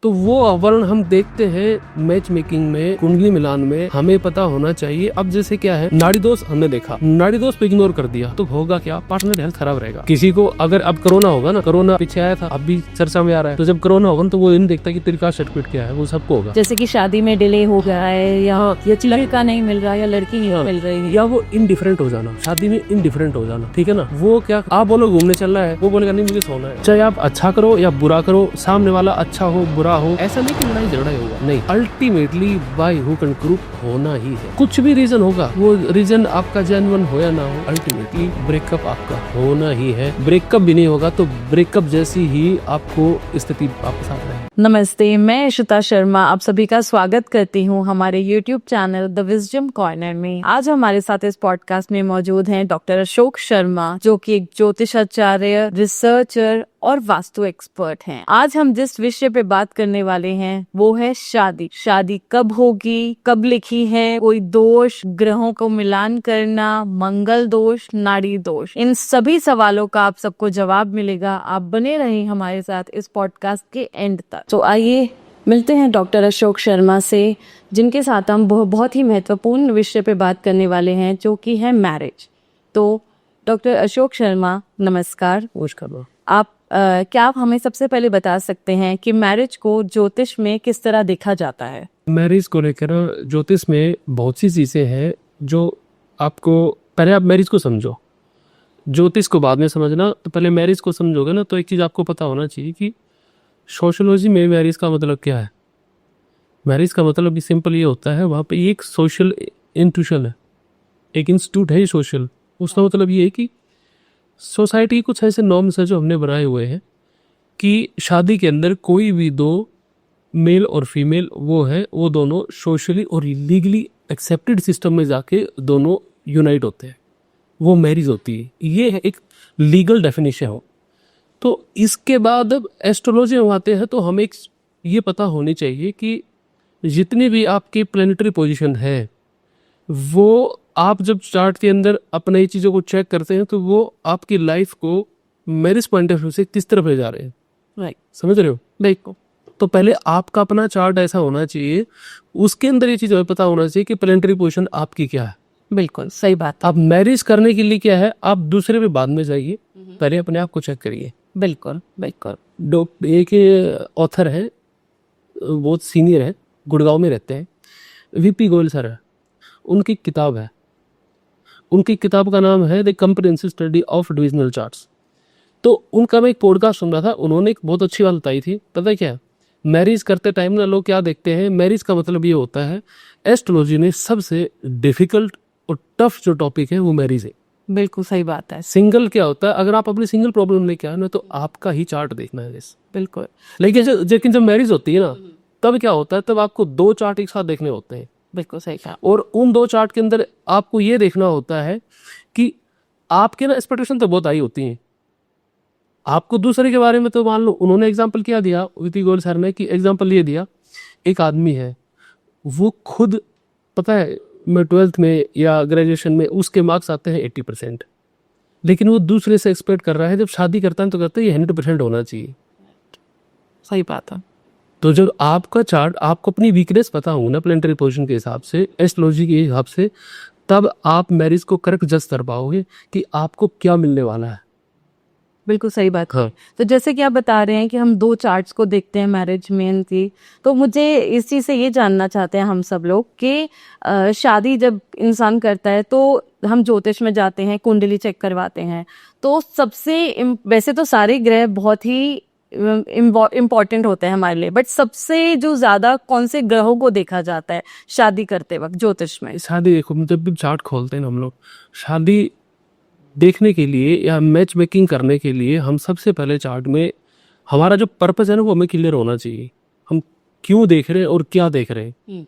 तो वो वर्ण हम देखते हैं मैच मेकिंग में, कुंडली मिलान में हमें पता होना चाहिए। अब जैसे क्या है, नाड़ी दोष हमने देखा, नाड़ी दोष पे इग्नोर कर दिया तो होगा क्या, पार्टनर हेल्थ खराब रहेगा। किसी को अगर अब कोरोना होगा ना, कोरोना पीछे आया था, अब भी चर्चा में आ रहा है, तो जब कोरोना होगा तो वो इन देखता कि तेरी कास्ट सर्टिफिकेट क्या है, वो सबको होगा। जैसे कि शादी में डिले हो गया है या लड़का नहीं मिल रहा या लड़की नहीं मिल रही है, या वो इनडिफरेंट हो जाना, शादी में इनडिफरेंट हो जाना, ठीक है ना। वो क्या, आप बोलो घूमने चलना है, वो बोलेगा नहीं मुझे सोना है। चाहे आप अच्छा करो या बुरा करो, सामने वाला अच्छा हो बुरा हो, ऐसा नहीं कि लड़ाई झगड़ा होगा, नहीं। Ultimately by hook and crook होना ही है। कुछ भी रीजन होगा, वो रीजन आपका जेन्युइन हो या ना हो, अल्टीमेटली ब्रेकअप आपका होना ही है। ब्रेकअप भी नहीं होगा तो ब्रेकअप जैसी ही आपको स्थिति वापस आ रही है। नमस्ते, मैं इशिता शर्मा आप सभी का स्वागत करती हूँ हमारे YouTube channel the wisdom corner में। आज हमारे साथ इस पॉडकास्ट में मौजूद हैं डॉक्टर अशोक शर्मा, जो कि एक ज्योतिषाचार्य, रिसर्चर और वास्तु एक्सपर्ट हैं। आज हम जिस विषय पे बात करने वाले हैं वो है शादी। शादी कब होगी, कब लिखी है, कोई दोष, ग्रहों को मिलान करना, मंगल दोष, नाड़ी दोष, इन सभी सवालों का आप सबको जवाब मिलेगा। आप बने रहें हमारे साथ इस पॉडकास्ट के एंड तक। तो आइए मिलते हैं डॉक्टर अशोक शर्मा से, जिनके साथ हम बहुत ही महत्वपूर्ण विषय पे बात करने वाले हैं, जो कि है मैरिज। तो डॉक्टर अशोक शर्मा, नमस्कार। नमस्कार। क्या आप हमें सबसे पहले बता सकते हैं कि मैरिज को ज्योतिष में किस तरह देखा जाता है? मैरिज को लेकर ज्योतिष में बहुत सी चीजें हैं जो आपको, पहले आप मैरिज को समझो, ज्योतिष को बाद में समझना। तो पहले मैरिज को समझोगे ना, तो एक चीज आपको पता होना चाहिए कि सोशियोलॉजी में मैरिज का मतलब क्या है। मैरिज का मतलब भी सिंपल ये होता है, वहाँ पे एक सोशल इंस्टीट्यूशन है, एक इंस्टीट्यूट है सोशल। उसका मतलब ये है कि सोसाइटी के कुछ ऐसे नॉर्म्स है जो हमने बनाए हुए हैं कि शादी के अंदर कोई भी दो मेल और फीमेल वो दोनों सोशली और लीगली एक्सेप्टेड सिस्टम में जाके दोनों यूनाइट होते हैं, वो मैरिज होती है। ये है एक लीगल डेफिनेशन हो। तो इसके बाद अब एस्ट्रोलॉजी में आते हैं तो हमें ये पता होनी चाहिए कि जितनी भी आपकी प्लेनेटरी पोजीशन है, वो आप जब चार्ट के अंदर अपने चीज़ों को चेक करते हैं तो वो आपकी लाइफ को मैरिज पॉइंट ऑफ व्यू से किस तरफ ले जा रहे हैं, राइट, समझ रहे हो। देखो, तो पहले आपका अपना चार्ट ऐसा होना चाहिए, उसके अंदर ये चीज़ हमें पता होना चाहिए कि प्लेनेटरी पोजीशन आपकी क्या है। बिल्कुल सही बात। आप मैरिज करने के लिए क्या है, आप दूसरे पे बाद में जाइए, पहले अपने आप को चेक करिए। बिल्कुल बिल्कुल। एक ऑथर है, बहुत सीनियर है, गुड़गांव में रहते हैं, वीपी गोयल सर है, उनकी किताब है, उनकी किताब का नाम है the comprehensive study of divisional charts. तो उनका मैं एक पॉडकास्ट सुन रहा था, उन्होंने एक बहुत अच्छी बात बताई थी, पता है क्या, मैरिज करते टाइम ना लोग क्या देखते हैं, मैरिज का मतलब ये होता है, एस्ट्रोलॉजी में सबसे डिफिकल्ट और टफ जो टॉपिक है वो मैरिज है। बिल्कुल सही बात है। सिंगल क्या होता है, अगर आप अपनी सिंगल प्रॉब्लम लेके आए ना तो आपका ही चार्ट देखना है इस। बिल्कुल। लेकिन जब मैरिज होती है ना, तब क्या होता है, तब आपको दो चार्ट एक साथ देखने होते हैं। बिल्कुल सही कहा। और उन दो चार्ट के अंदर आपको ये देखना होता है कि आपके ना एक्सपेक्टेशन तो बहुत हाई होती हैं। आपको दूसरे के बारे में, तो मान लो उन्होंने एग्जांपल क्या दिया, वीपी गोयल सर ने, कि एग्जांपल ये दिया, एक आदमी है, वो खुद, पता है, मैं 12th में या ग्रेजुएशन में उसके मार्क्स आते हैं 80%, लेकिन वो दूसरे से एक्सपेक्ट कर रहा है, जब शादी करता है तो कहता है ये 100% होना चाहिए। सही बात है। तो जब आपका चार्ट, आपको अपनी वीकनेस पता हो ना प्लेनेटरी पोजीशन के हिसाब से, एस्ट्रोलॉजी के हिसाब से, तब आप मैरिज को करेक्ट जज कर पाओगे कि आपको क्या मिलने वाला है। बिल्कुल सही बात है। हाँ। तो जैसे कि आप बता रहे हैं कि हम दो चार्ट्स को देखते हैं मैरिज में की, तो मुझे इस चीज़ से ये जानना चाहते हैं हम सब लोग कि शादी जब इंसान करता है तो हम ज्योतिष में जाते हैं, कुंडली चेक करवाते हैं, तो वैसे तो सारे ग्रह बहुत ही इम्पोर्टेंट होते हैं हमारे लिए, बट सबसे जो ज्यादा कौन से ग्रहों को देखा जाता है शादी करते वक्त ज्योतिष में? शादी देखो, जब भी चार्ट खोलते हैं हम लोग, शादी देखने के लिए या मैच मेकिंग करने के लिए, हम सबसे पहले चार्ट में हमारा जो पर्पस है ना वो हमें क्लियर होना चाहिए, हम क्यों देख रहे हैं और क्या देख रहे हैं।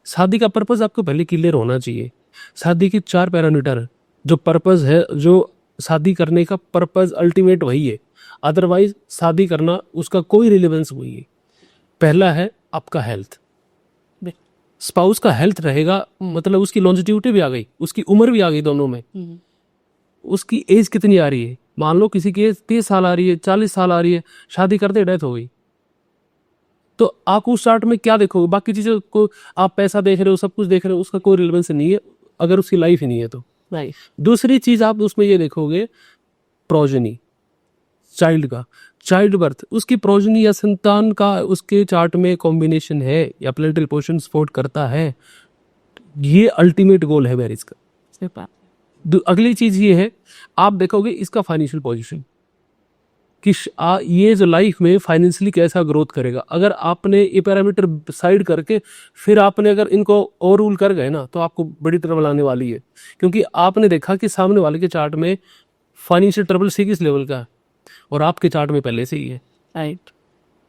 शादी का पर्पस आपको पहले क्लियर होना चाहिए। शादी की 4 पैरामीटर जो पर्पस है, जो शादी करने का पर्पस अल्टीमेट वही है, अदरवाइज शादी करना उसका कोई रिलेवेंस नहीं है। पहला है आपका हेल्थ, स्पाउस का हेल्थ रहेगा, मतलब उसकी लॉन्जिट्यूडिटी भी आ गई, उसकी उम्र भी आ गई, दोनों में उसकी एज कितनी आ रही है। मान लो किसी की एज 30 साल आ रही है, 40 साल आ रही है, शादी करते डेथ हो गई, तो आप उस चार्ट में क्या देखोगे? बाकी चीज़ों को आप पैसा देख रहे हो, सब कुछ देख रहे हो, उसका कोई रिलेवेंस नहीं है अगर उसकी लाइफ ही नहीं है तो। राइट। दूसरी चीज़ आप उसमें ये देखोगे, प्रोजनी, चाइल्ड का, चाइल्ड बर्थ, उसकी प्रोजनी या संतान का उसके चार्ट में कॉम्बिनेशन है या प्लेनेटरी पोजीशन सपोर्ट करता है, ये अल्टीमेट गोल है मैरिज का। अगली चीज ये है, आप देखोगे इसका फाइनेंशियल पोजीशन कि ये जो लाइफ में फाइनेंशियली कैसा ग्रोथ करेगा। अगर आपने ये पैरामीटर साइड करके फिर आपने अगर इनको ओवर रूल कर गए ना, तो आपको बड़ी ट्रबल आने वाली है, क्योंकि आपने देखा कि सामने वाले के चार्ट में फाइनेंशियल ट्रबल सी किस लेवल का है और आपके चार्ट में पहले से ही है। राइट।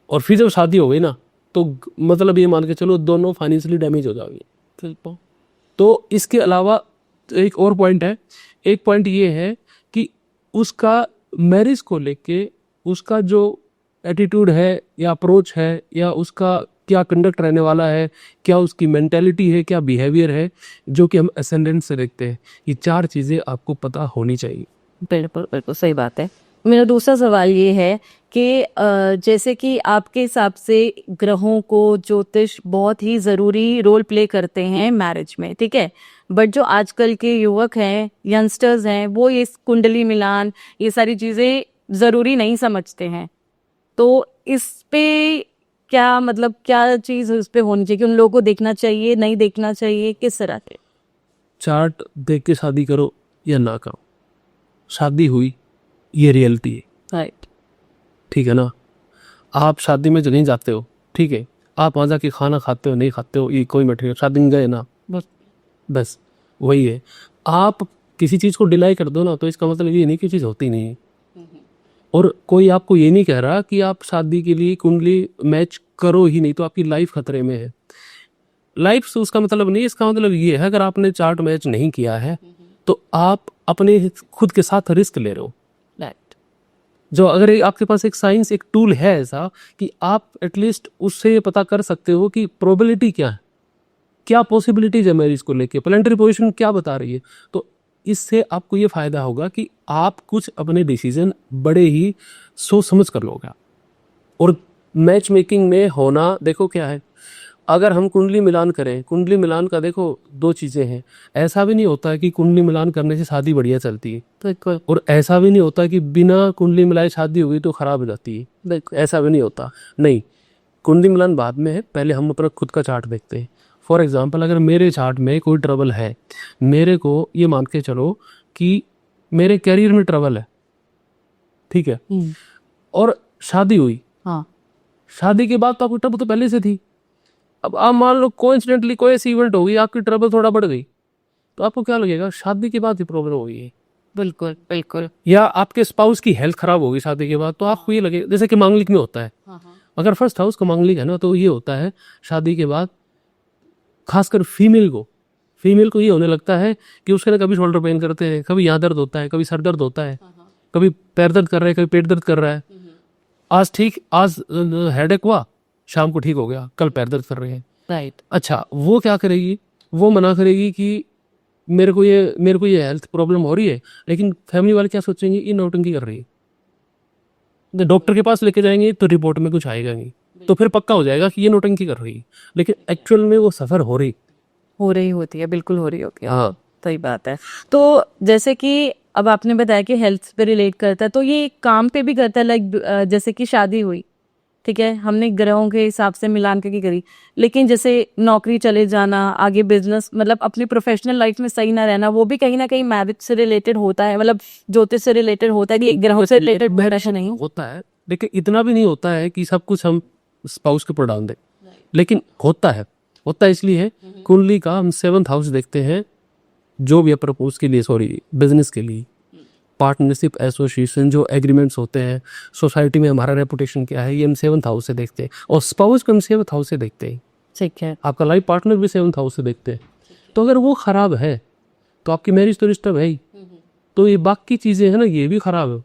और फिर जब शादी हो गई ना, तो मतलब ये मान के चलो दोनों फाइनेंशियली डैमेज हो जाएंगे। तो इसके अलावा एक और पॉइंट है, एक पॉइंट ये है कि उसका मैरिज को लेके उसका जो एटीट्यूड है या अप्रोच है या उसका क्या कंडक्ट रहने वाला है, क्या उसकी मेंटेलिटी है, क्या बिहेवियर है, जो कि हम असेंडेंट से देखते हैं। ये 4 चीज़ें आपको पता होनी चाहिए। बिल्कुल बिल्कुल सही बात है। मेरा दूसरा सवाल ये है कि जैसे कि आपके हिसाब से ग्रहों को ज्योतिष बहुत ही ज़रूरी रोल प्ले करते हैं मैरिज में, ठीक है, बट जो आजकल के युवक हैं, यंगस्टर्स हैं, वो ये कुंडली मिलान, ये सारी चीज़ें ज़रूरी नहीं समझते हैं। तो इस पे क्या मतलब क्या चीज़ इस पे होनी चाहिए कि उन लोगों को देखना चाहिए, नहीं देखना चाहिए, किस तरह से? चार्ट देख के शादी करो या ना करो, शादी हुई ये रियलिटी है। राइट। ठीक है ना? आप शादी में जो नहीं जाते हो, ठीक है, आप वहाँ जाके खाना खाते हो नहीं खाते हो ये कोई मैटर नहीं, शादी में गए ना, बस वही है। आप किसी चीज़ को डिलाई कर दो ना, तो इसका मतलब ये नहीं कि चीज़ होती नहीं है। और कोई आपको ये नहीं कह रहा कि आप शादी के लिए कुंडली मैच करो ही नहीं तो आपकी लाइफ खतरे में है। लाइफ से उसका मतलब नहीं, इसका मतलब ये है अगर आपने चार्ट मैच नहीं किया है तो आप अपने खुद के साथ रिस्क ले रहे हो। राइट। जो अगर आपके पास एक साइंस, एक टूल है ऐसा कि आप एटलीस्ट उससे पता कर सकते हो कि प्रोबेबिलिटी क्या है, क्या पॉसिबिलिटीज है मैरिज को लेके, प्लानिटरी पोजीशन क्या बता रही है, तो इससे आपको ये फायदा होगा कि आप कुछ अपने डिसीजन बड़े ही सोच समझ कर लोगे। और मैच मेकिंग में होना देखो क्या है, अगर हम कुंडली मिलान करें, कुंडली मिलान का देखो 2 चीज़ें हैं। ऐसा भी नहीं होता है कि कुंडली मिलान करने से शादी बढ़िया चलती है, और ऐसा भी नहीं होता कि बिना कुंडली मिलाए शादी हो गई तो खराब हो जाती है, ऐसा भी नहीं होता। नहीं, कुंडली मिलान बाद में है, पहले हम अपना खुद का चार्ट देखते हैं। फॉर एग्जाम्पल, अगर मेरे चार्ट में कोई ट्रबल है, मेरे को ये मान के चलो कि मेरे कैरियर में ट्रबल है, ठीक है, और शादी हुई, हाँ। शादी के बाद तो आपकी ट्रबल तो पहले से थी। अब आप मान लो कोइंसिडेंटली कोई ऐसी इवेंट हो गई, आपकी ट्रबल थोड़ा बढ़ गई, तो आपको क्या लगेगा, शादी के बाद ही प्रॉब्लम हो गई है। बिल्कुल बिल्कुल। या आपके स्पाउस की हेल्थ खराब होगी शादी के बाद, तो आपको ये लगेगा, जैसे कि मांगलिक में होता है, अगर फर्स्ट हाउस का मांगलिक है ना, तो ये होता है शादी के बाद, खासकर फीमेल को ये होने लगता है कि उसके ना कभी शोल्डर पेन करते हैं, कभी यहाँ दर्द होता है, कभी सर दर्द होता है, कभी पैर दर्द कर रहा है, कभी पेट दर्द कर रहा है। आज हेडेक हुआ, शाम को ठीक हो गया, कल पैर दर्द कर रहे हैं। राइट। अच्छा, वो क्या करेगी, वो मना करेगी कि मेरे को ये हेल्थ प्रॉब्लम हो रही है, लेकिन फैमिली वाले क्या सोचेंगे, ये नौटंकी कर रही है। डॉक्टर के पास लेके जाएंगे तो रिपोर्ट में कुछ आएगा नहीं, तो फिर पक्का हो जाएगा कि ये नौटंकी कर रही है, लेकिन एक्चुअल में वो सफर हो रही होती है, बिल्कुल हो रही होती है। हाँ, सही बात है। तो जैसे कि अब आपने बताया कि हेल्थ पे रिलेट करता है, तो ये काम पे भी करता है, लाइक जैसे कि शादी हुई, ठीक है, हमने ग्रहों के हिसाब से मिलान करके करी, लेकिन जैसे नौकरी चले जाना, आगे बिजनेस, मतलब अपनी प्रोफेशनल लाइफ में सही ना रहना, वो भी कहीं ना कहीं मैरिज से रिलेटेड होता है, मतलब ज्योतिष से रिलेटेड होता है कि ग्रहों से रिलेटेड ऐसा नहीं होता है, लेकिन इतना भी नहीं होता है कि सब कुछ हम स्पाउस के ऊपर डाल दें, लेकिन होता है इसलिए है, कुंडली का हम 7th हाउस देखते हैं, जो भी प्रपोज के लिए, सॉरी, बिजनेस के लिए, पार्टनरशिप, एसोसिएशन, जो एग्रीमेंट्स होते हैं, सोसाइटी में हमारा रेपुटेशन क्या है, ये हम 7th हाउस से देखते हैं, और स्पाउस को हम 7th हाउस से देखते हैं। ठीक है। आपका लाइफ पार्टनर भी 7th हाउस से देखते हैं। तो अगर वो खराब है तो आपकी मैरिज तो डिस्टर्ब है ही, तो ये बाकी चीजें हैं ना, ये भी खराब है।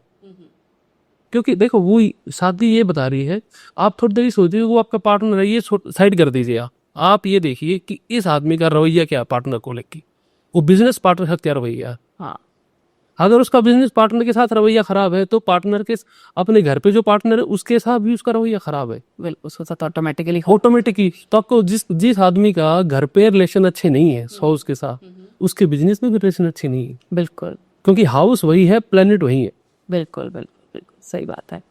क्योंकि देखो, वो शादी ये बता रही है, आप थोड़ी देर सोचिए, वो आपका पार्टनर है, ये साइड कर दीजिए, आप ये देखिए कि इस आदमी का रवैया क्या, पार्टनर को लेकर, वो बिजनेस पार्टनर का क्या रवैया। हाँ। अगर उसका बिजनेस पार्टनर के साथ रवैया खराब है तो पार्टनर के अपने घर पे जो पार्टनर है उसके साथ भी उसका रवैया खराब है, बिल्कुल उसके साथ ऑटोमेटिकली ऑटोमेटिकली। तो आपको जिस जिस आदमी का घर पे रिलेशन अच्छे नहीं है हाउस के साथ, उसके बिजनेस में भी रिलेशन अच्छी नहीं है, बिल्कुल क्योंकि हाउस वही है, प्लेनेट वही है। बिल्कुल बिल्कुल बिल्कुल सही बात है।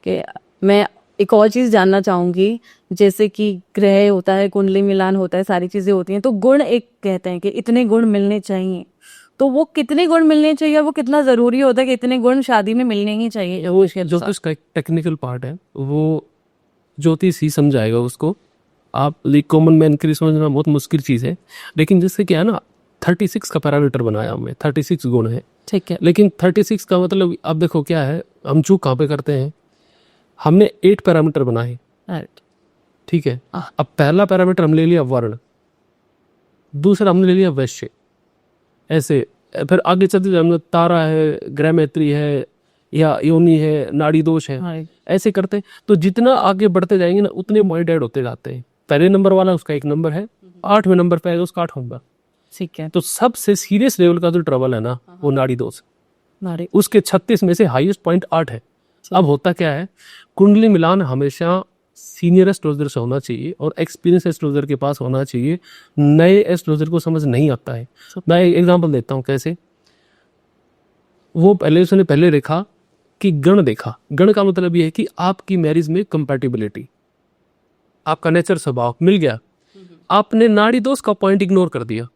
कि मैं एक और चीज जानना चाहूंगी, जैसे कि ग्रह होता है, कुंडली मिलान होता है, सारी चीजें होती हैं, तो गुण एक कहते हैं कि इतने गुण मिलने चाहिए, तो वो कितने गुण मिलने चाहिए, वो कितना जरूरी होता है कि इतने गुण शादी में मिलने ही चाहिए? वो इसके ज्योतिष का एक टेक्निकल पार्ट है, वो ज्योतिष ही समझाएगा उसको। आप कॉमन मैन के लिए समझना बहुत मुश्किल चीज़ है। लेकिन जैसे क्या है ना, 36 का पैरामीटर बनाया हमने, 36 गुण है, ठीक है। लेकिन 36 का मतलब अब देखो क्या है, हम चूक कहाँ पे करते हैं। हमने 8 पैरामीटर बनाए, राइट। ठीक है। अब पहला पैरामीटर हम ले लिया वर्ण, दूसरा हमने ले लिया वैश्य, ऐसे फिर आगे चलते हमने तारा है, ग्रह मैत्री है, या योनि है, नाड़ी दोष है, ऐसे करते। तो जितना आगे बढ़ते जाएंगे ना उतने पॉइंट ऐड होते जाते हैं। पहले नंबर वाला उसका 1 नंबर है, 8वें नंबर पे आएगा उसका 8 नंबर। ठीक है। तो सबसे सीरियस लेवल का जो ट्रबल है ना वो नाड़ी दोष, नाड़ी उसके 36 में से हाईएस्ट पॉइंट 8 है। अब होता क्या है, कुंडली मिलान हमेशा सीनियर एस्ट्रोलॉजर से होना चाहिए और एक्सपीरियंस एस्ट्रोलॉजर के पास होना चाहिए। नए एस्ट्रोलॉजर को समझ नहीं आता है। मैं एक एग्जांपल देता हूँ कैसे। वो उसने पहले देखा कि गण देखा। गण का मतलब ये है कि आपकी मैरिज में कंपैटिबिलिटी, आपका नेचर स्वभाव मिल गया। आपने नाड़ी दोष का पॉइंट इग्नोर कर दिया।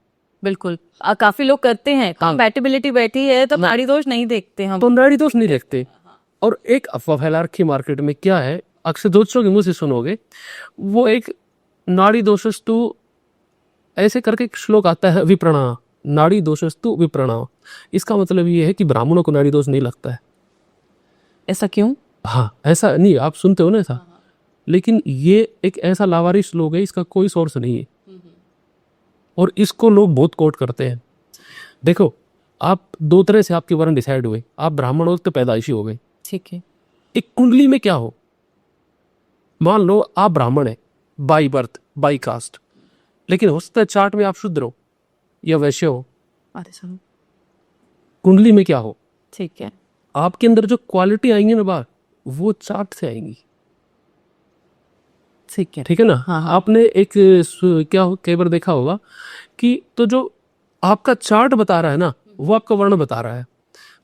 बिल्कुल काफी लोग करते हैं, कंपैटिबिलिटी बैठी है तो नाड़ी दोष नहीं देखते हम, तो नाड़ी दोष नहीं देखते। और एक अफवाह फैला रखी मार्केट में, क्या है, अक्सर दोस्तों के मुंह से सुनोगे, वो एक नाड़ी दोषस्तु ऐसे करके एक श्लोक आता है, विप्रणा, नाड़ी दोषस्तु विप्रणा। इसका मतलब ये है कि ब्राह्मणों को नाड़ी दोष नहीं लगता है। ऐसा क्यों? हाँ, ऐसा नहीं, आप सुनते हो ना ऐसा, लेकिन ये एक ऐसा लावारिस श्लोक है, इसका कोई सोर्स नहीं है और इसको लोग बहुत कोट करते हैं। देखो, आप 2 तरह से आपके वर्ण डिसाइड हुए, आप ब्राह्मण हो तो पैदाइशी हो गए, ठीक है। एक कुंडली में क्या हो, मान लो आप ब्राह्मण है बाई बर्थ, बाई कास्ट, लेकिन हो सकता है चार्ट में आप शूद्र हो या वैश्य हो। अच्छा, कुंडली में क्या हो, ठीक है। आपके अंदर जो क्वालिटी आएंगी ना बाहर, वो चार्ट से आएंगी। ठीक है। ठीक है ना। हाँ। आपने एक क्या कई बार देखा होगा कि तो जो आपका चार्ट बता रहा है ना, वो आपका वर्ण बता रहा है।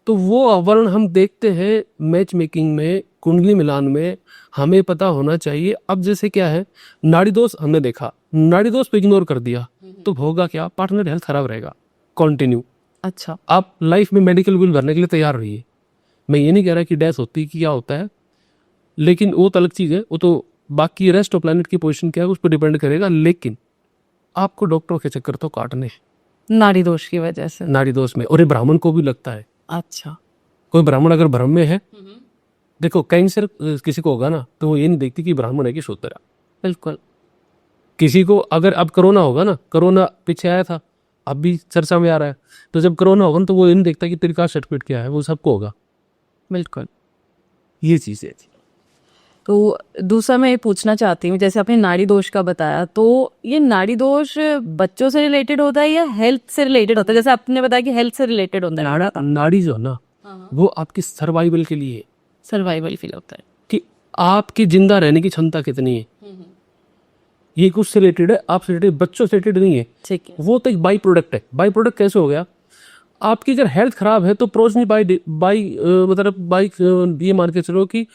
तो वो वर्ण हम देखते हैं मैच मेकिंग में, कुंडली मिलान में, हमें पता होना चाहिए। अब जैसे क्या है, नाड़ी दोष हमने देखा, नाड़ी दोष पे इग्नोर कर दिया, तो होगा क्या, पार्टनर हेल्थ खराब रहेगा कंटिन्यू। अच्छा, आप लाइफ में मेडिकल बिल भरने के लिए तैयार रहिए। मैं ये नहीं कह रहा कि डैश होती है कि क्या होता है, लेकिन वो तो अलग चीज़ है, वो तो बाकी रेस्ट ऑफ प्लैनेट की पोजीशन क्या है उस पर डिपेंड करेगा। लेकिन आपको डॉक्टरों के चक्कर तो काटने हैं नाड़ी दोष की वजह से। नाड़ी दोष में। और ये ब्राह्मण को भी लगता है। अच्छा, कोई ब्राह्मण अगर भ्रम में है, देखो कैंसर किसी को होगा ना तो वो ये नहीं देखती कि ब्राह्मण है कि शूद्र है। बिल्कुल। किसी को अगर अब कोरोना होगा ना, कोरोना पीछे आया था, अब भी चर्चा में आ रहा है, तो जब कोरोना होगा ना तो वो ये नहीं देखता कि तेरी कास्ट सर्टिफिकेट क्या है, वो सबको होगा। बिल्कुल। ये चीज़ है। तो दूसरा मैं ये पूछना चाहती हूँ, जैसे आपने नाड़ी दोष का बताया, तो ये नाड़ी दोष बच्चों से रिलेटेड होता है या हेल्थ से रिलेटेड होता है? जैसे आपने बताया कि हेल्थ से रिलेटेड होता है। नाड़ी जो है ना, वो आपकी सर्वाइवल के लिए है, सर्वाइवल फील होता है कि आपकी जिंदा रहने की क्षमता कितनी है। ये कुछ से रिलेटेड है, आपसे रिलेटेड, बच्चों से रिलेटेड नहीं है। ठीक है। वो तो एक बाई प्रोडक्ट है। बाई प्रोडक्ट कैसे हो गया, आपकी जब हेल्थ खराब है तो प्रोजनी मतलब बाई ये मान के चलो कि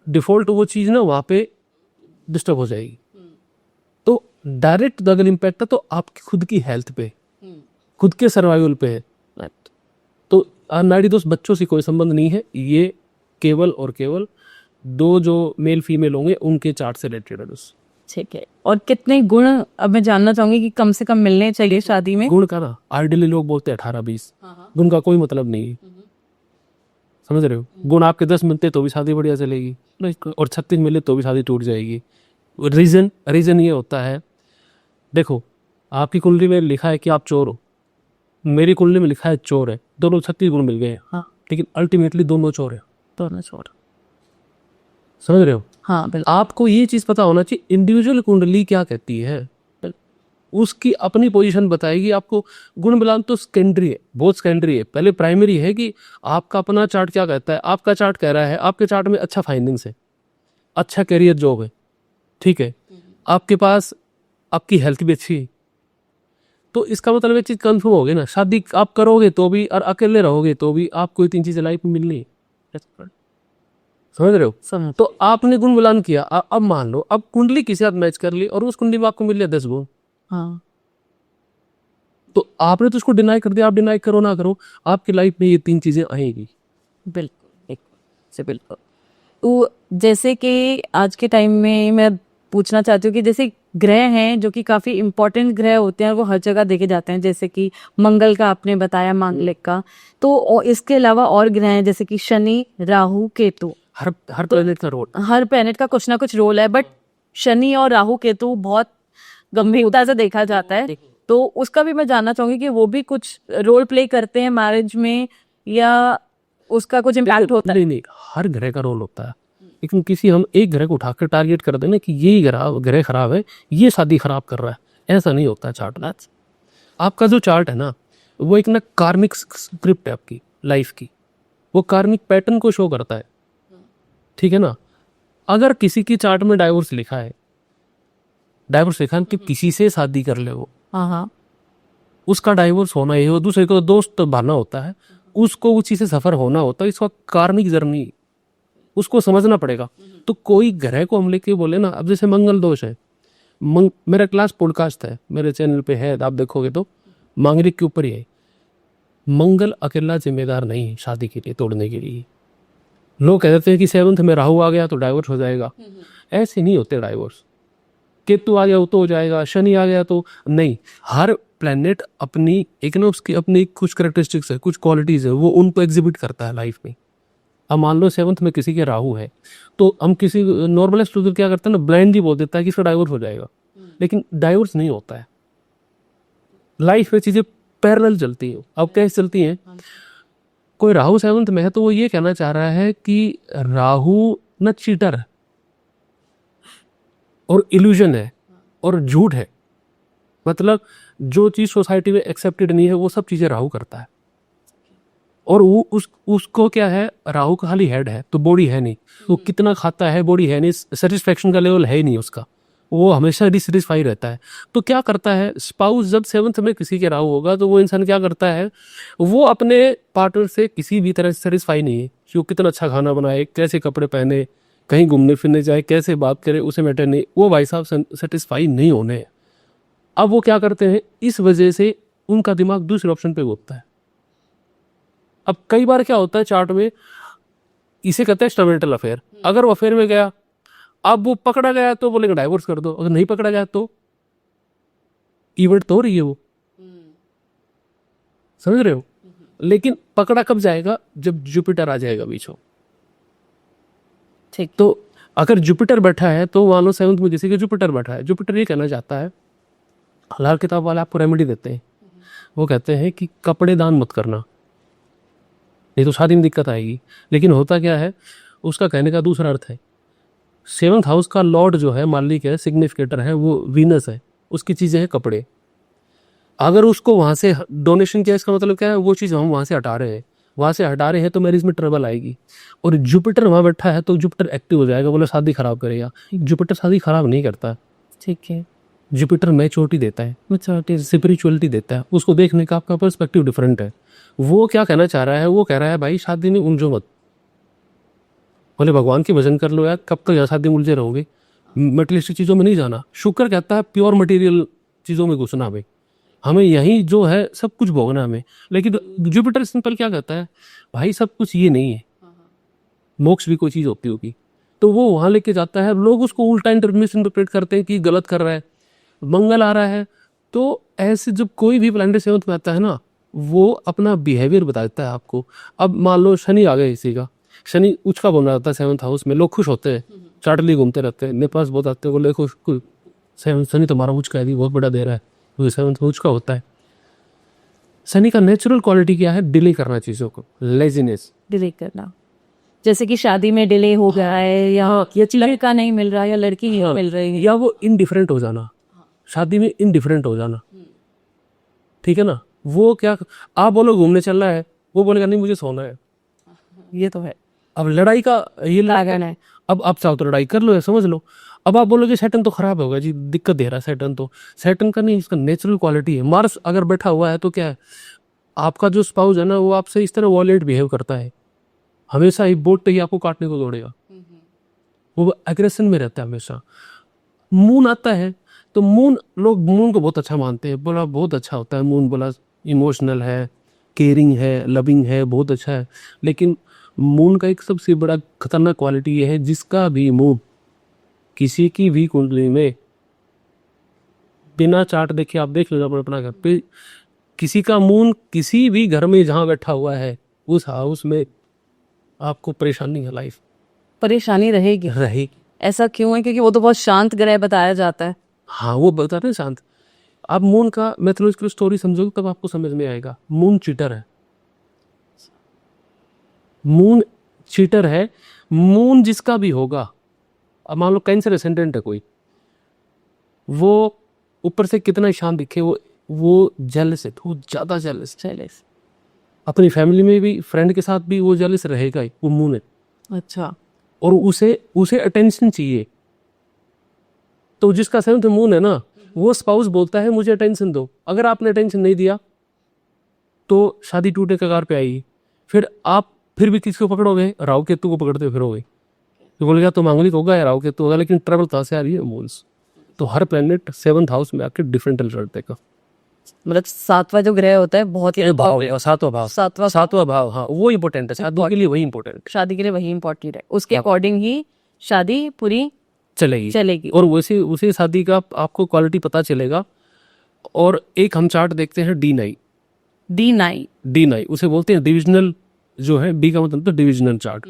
डिफॉल्ट वो चीज़ ना वहाँ पे डिस्टर्ब हो जाएगी। तो डायरेक्ट अगर इम्पैक्ट है तो आपकी खुद की हेल्थ पे, खुद के सर्वाइवल पे है। तो नाड़ी दोष बच्चों से कोई संबंध नहीं है, ये केवल और केवल 2 जो मेल फीमेल होंगे उनके चार्ट से रिलेटेड है बस। ठीक है। और कितने गुण, अब मैं जानना चाहूंगी कि कम से कम मिलने चाहिए शादी में? गुण का ना आइडियली लोग बोलते हैं 18-20, गुण का कोई मतलब नहीं है। समझ रहे हो, गुण आपके 10 मिलते तो भी शादी बढ़िया चलेगी, और 36 मिले तो भी शादी टूट जाएगी। रीजन ये होता है, देखो आपकी कुंडली में लिखा है कि आप चोर हो, मेरी कुंडली में लिखा है चोर है, दोनों 36 गुण मिल गए हैं। हाँ। लेकिन अल्टीमेटली दोनों चोर है। दोनों चोर। समझ रहे हो। हाँ बिल्कुल। आपको ये चीज पता होना चाहिए इंडिविजुअल कुंडली क्या कहती है। उसकी अपनी पोजीशन बताएगी आपको। गुण बलान तो सेकेंडरी है, बहुत सेकेंडरी है। पहले प्राइमरी है कि आपका अपना चार्ट क्या कहता है। आपका चार्ट कह रहा है आपके चार्ट में अच्छा फाइनेंस है, अच्छा करियर जॉब है, ठीक है, आपके पास आपकी हेल्थ भी अच्छी है, तो इसका मतलब एक चीज कंफर्म हो गई ना, शादी आप करोगे तो भी और अकेले रहोगे तो भी आपको ये तीन चीजें लाइफ में मिलनी है। समझ रहे हो? समझ। तो आपने गुण बुलान किया, अब मान लो अब कुंडली किसी साथ मैच कर ली और उस कुंडली में आपको मिल गया 10 गुण, हाँ तो आपने तो उसको डिनाई कर दिया। आप डिनाई करो ना करो, आपकी लाइफ में ये तीन चीजें आएंगी। बिल्कुल, एक से बिल्कुल। तो जैसे कि आज के टाइम में मैं पूछना चाहती हूँ कि जैसे ग्रह हैं जो कि काफी इंपॉर्टेंट ग्रह होते हैं और वो हर जगह देखे जाते हैं, जैसे कि मंगल का आपने बताया, मांगलिक का, तो इसके अलावा और ग्रह हैं जैसे कि शनि, राहु, केतु। हर प्लेनेट का रोल, हर प्लेनेट का कुछ ना कुछ रोल है, बट शनि और राहु केतु बहुत गंभीरता से देखा जाता है, तो उसका भी मैं जानना चाहूंगी कि वो भी कुछ रोल प्ले करते हैं मैरिज में, या उसका कुछ इम्पैक्ट होता है? नहीं, हर ग्रह का रोल होता है, लेकिन किसी हम एक ग्रह को उठाकर टारगेट कर देना कि ये ग्रह खराब है, ये शादी खराब कर रहा है, ऐसा नहीं होता है चार्ट में। आपका जो चार्ट है ना, वो एक ना कार्मिक स्क्रिप्ट है आपकी लाइफ की, वो कार्मिक पैटर्न को शो करता है, ठीक है ना। अगर किसी की चार्ट में डाइवोर्स लिखा है, कि किसी से शादी कर ले, वो हाँ हाँ, उसका डाइवोर्स होना ही हो, दूसरे को दोस्त भाना होता है, उसको उस चीज से सफर होना होता है, इसका कार्मिक जर्नी उसको समझना पड़ेगा। तो कोई ग्रह को हम लेके बोले ना, अब जैसे मंगल दोष है, मेरा क्लास पॉडकास्ट है मेरे चैनल पे है, आप देखोगे तो मांगलिक के ऊपर ही है। मंगल अकेला जिम्मेदार नहीं है शादी के लिए तोड़ने के लिए। लोग कहते हैं कि 7th में राहु आ गया तो डाइवोर्स हो जाएगा, ऐसे नहीं होते डाइवोर्स। केतु आ गया तो हो जाएगा, शनि आ गया तो नहीं। हर प्लेनेट अपनी एक ना उसकी अपनी कुछ कैरेक्टरिस्टिक्स है, कुछ क्वालिटीज है, वो उनको एग्जिबिट करता है लाइफ में। अब मान लो 7th में किसी के राहु है, तो हम किसी नॉर्मल स्टूडेंट क्या करते हैं ना, ब्लाइंडली बोल देता है कि इसका डाइवोर्स हो जाएगा, लेकिन डाइवोर्स नहीं होता है। लाइफ में चीजें पैरेलल चलती है। अब कैसे चलती हैं? कोई राहु 7th में है तो वो ये कहना चाह रहा है कि राहु न चीटर है और इल्यूजन है और झूठ है, मतलब जो चीज सोसाइटी में एक्सेप्टेड नहीं है वो सब चीजें राहु करता है। और वो उसको क्या है, राहु का खाली हेड है तो बॉडी है नहीं, वो कितना खाता है बॉडी है नहीं, सेटिस्फेक्शन का लेवल है ही नहीं उसका, वो हमेशा डिससेटिस्फाई रहता है। तो क्या करता है स्पाउस, जब 7th में किसी के राहु होगा तो वो इंसान क्या करता है, वो अपने पार्टनर से किसी भी तरह से सेटिस्फाई नहीं है कि वो कितना अच्छा खाना बनाए, कैसे कपड़े पहने, कहीं घूमने फिरने जाए, कैसे बात करे, उसे मैटर नहीं, वो भाई साहब सेटिस्फाई नहीं होने। अब वो क्या करते हैं, इस वजह से उनका दिमाग दूसरे ऑप्शन पे घूमता है। अब कई बार क्या होता है चार्ट में, इसे कहते हैं एक्स्ट्रामैरिटल अफेयर। अगर वो अफेयर में गया, अब वो पकड़ा गया तो बोलेंगे डाइवोर्स कर दो, अगर नहीं पकड़ा गया तो इवेंट तो हो रही है वो, समझ रहे हो। लेकिन पकड़ा कब जाएगा, जब जुपिटर आ जाएगा बीच में। ठीक। तो अगर जुपिटर बैठा है तो मान लो 7th में किसी के जुपिटर बैठा है, जुपिटर ये कहना चाहता है, हलाल किताब वाले आपको रेमेडी देते हैं, वो कहते हैं कि कपड़े दान मत करना, नहीं तो शादी में दिक्कत आएगी। लेकिन होता क्या है, उसका कहने का दूसरा अर्थ है। 7th हाउस का लॉर्ड जो है, मालिक है, सिग्निफिकेटर है, वो वीनस है, उसकी चीज़ें हैं कपड़े। अगर उसको वहाँ से डोनेशन किया, इसका मतलब क्या है, वो चीज़ हम वहाँ से हटा रहे हैं, तो मैरिज में ट्रबल आएगी। और जुपिटर वहाँ बैठा है तो जुपिटर एक्टिव हो जाएगा, बोले शादी खराब करेगा। जुपिटर शादी खराब नहीं करता, ठीक है। जुपिटर मैच्योरिटी देता है, स्पिरिचुअलिटी देता है, उसको देखने का आपका पर्सपेक्टिव डिफरेंट है। वो क्या कहना चाह रहा है, वो कह रहा है भाई शादी में उलझो मत, बोले भगवान की भजन कर लो यार, कब तक यहाँ शादी में उलझे रहोगे, मटेरियलिस्टिक चीज़ों में नहीं जाना। शुक्र कहता है प्योर मटेरियल चीज़ों में घुसना, हमें यही जो है सब कुछ भोगना हमें। लेकिन जुपिटर सिंपल क्या कहता है, भाई सब कुछ ये नहीं है, मोक्ष भी कोई चीज़ होती होगी। तो वो वहाँ लेके जाता है, लोग उसको उल्टा इंटरप्रेट करते हैं कि गलत कर रहा है। मंगल आ रहा है तो ऐसे जब कोई भी प्लैनेट 7th में आता है ना, वो अपना बिहेवियर बताता है आपको। अब मान लो शनि आ गया किसी का, शनि उचका बोलना रहता है 7th हाउस में, लोग खुश होते हैं, चाटली घूमते रहते हैं, मेरे पास बहुत आते हैं, बोले खुश, शनि तुम्हारा उचका है, बहुत बड़ा दे रहा है, तो 7th में उचका होता है। शनि का नेचुरल क्वालिटी क्या है, डिले करना चीज़ों को, लेजीनेस, डिले करना। जैसे कि शादी में डिले हो गया है, या लड़का नहीं मिल रहा, या लड़की नहीं मिल रही है, या वो इनडिफरेंट हो जाना, शादी में इनडिफरेंट हो जाना, ठीक है ना। वो क्या, आप बोलो घूमने चलना है, वो बोलेगा नहीं मुझे सोना है। ये तो है। अब लड़ाई का ये लगन है। अब आप चाहो तो लड़ाई कर लो, या समझ लो। अब आप बोलोगे सैटर्न तो खराब होगा जी, दिक्कत दे रहा है सैटर्न, तो सैटर्न का नहीं, इसका नेचुरल क्वालिटी है। मार्स अगर बैठा हुआ है तो क्या है, आपका जो स्पाउस है ना वो आपसे इस तरह वॉलेट बिहेव करता है, हमेशा ही बोट ही आपको काटने को दौड़ेगा, वो एग्रेशन में रहता है हमेशा। मून आता है तो मून, लोग मून को बहुत अच्छा मानते हैं, बोला बहुत अच्छा होता है मून, बोला इमोशनल है, केयरिंग है, लविंग है, बहुत अच्छा है। लेकिन मून का एक सबसे बड़ा खतरनाक क्वालिटी ये है, जिसका भी मून किसी की भी कुंडली में बिना चार्ट देखे, आप देख लो अपना अपना घर पे, किसी का मून किसी भी घर में जहाँ बैठा हुआ है उस हाउस में, आपको परेशानी है, लाइफ परेशानी रहेगी। रहेगी। ऐसा क्यों है? क्योंकि वो तो बहुत शांत ग्रह बताया जाता है। हाँ वो बताते हैं शांत। आप मून का मैथोलॉजिकल स्टोरी समझोगे तब आपको समझ में आएगा। मून चीटर है, मून चीटर है। मून जिसका भी होगा, अब मान लो कैंसर एसेंडेंट है कोई, वो ऊपर से कितना शांत दिखे, वो जेलस है, तो ज्यादा जेलस। जेलस। अपनी फैमिली में भी, फ्रेंड के साथ भी वो जेलस रहेगा ही, वो मून है। अच्छा। और उसे उसे अटेंशन चाहिए। तो जिसका सेवंथ मून है ना, वो स्पाउस बोलता है मुझे अटेंशन दो। अगर आपने अटेंशन नहीं दिया तो शादी टूटे कगार पे आएगी। फिर आप फिर भी किसको पकड़ोगे, राहु केतु को पकड़ते फिरोगे। तो बोलेगा तो मांगलिक होगा या राहु केतु होगा, लेकिन ट्रबल कहाँ से आ रही है, मून्स। तो हर प्लेनेट 7th हाउस में आके डिफरेंट रिजल्ट देगा। मतलब सातवां जो ग्रह होता है बहुत ही भाव है, सातवां भाव, सातवां भाव, हाँ वो इंपॉर्टेंट है, शादी के लिए वही इंपॉर्टेंट, शादी के लिए वही इंपॉर्टेंट है। उसके अकॉर्डिंग ही शादी पूरी चलेगी। और वैसे उसी शादी का आपको क्वालिटी पता चलेगा। और एक हम चार्ट देखते हैं D9 उसे बोलते हैं डिविजनल, जो है डी का मतलब डिविजनल चार्ट,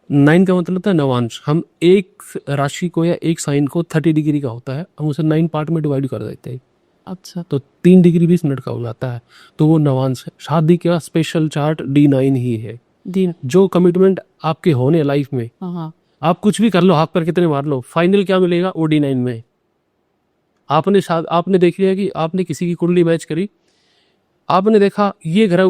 9 का मतलब था नवांश। हम एक राशि को या एक साइन को 30 डिग्री का होता है, हम उसे 9 पार्ट में डिवाइड कर देते हैं। अच्छा। तो 3 डिग्री 20 मिनट का हो जाता है, तो वो नवांश है। शादी का स्पेशल चार्ट D9 ही है। जो कमिटमेंट आपके होने लाइफ में, हाँ। आप कुछ भी कर लो, हाथ पर कितने मार लो, फाइनल क्या मिलेगा, वो D9 में। आपने देख लिया कि आपने किसी की कुंडली मैच करी, आपने देखा ये ग्रह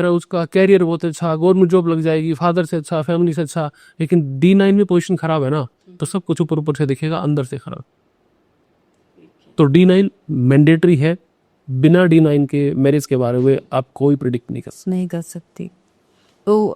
उसका कैरियर बहुत अच्छा, गवर्नमेंट जॉब लग जाएगी, फादर से अच्छा, फैमिली से अच्छा, लेकिन D9 में पोजीशन खराब है ना, तो सब कुछ ऊपर ऊपर से दिखेगा, अंदर से खराब। तो D9 मैंडेटरी है। बिना D9 के मैरिज के बारे में आप कोई प्रिडिक्ट नहीं कर सकते। तो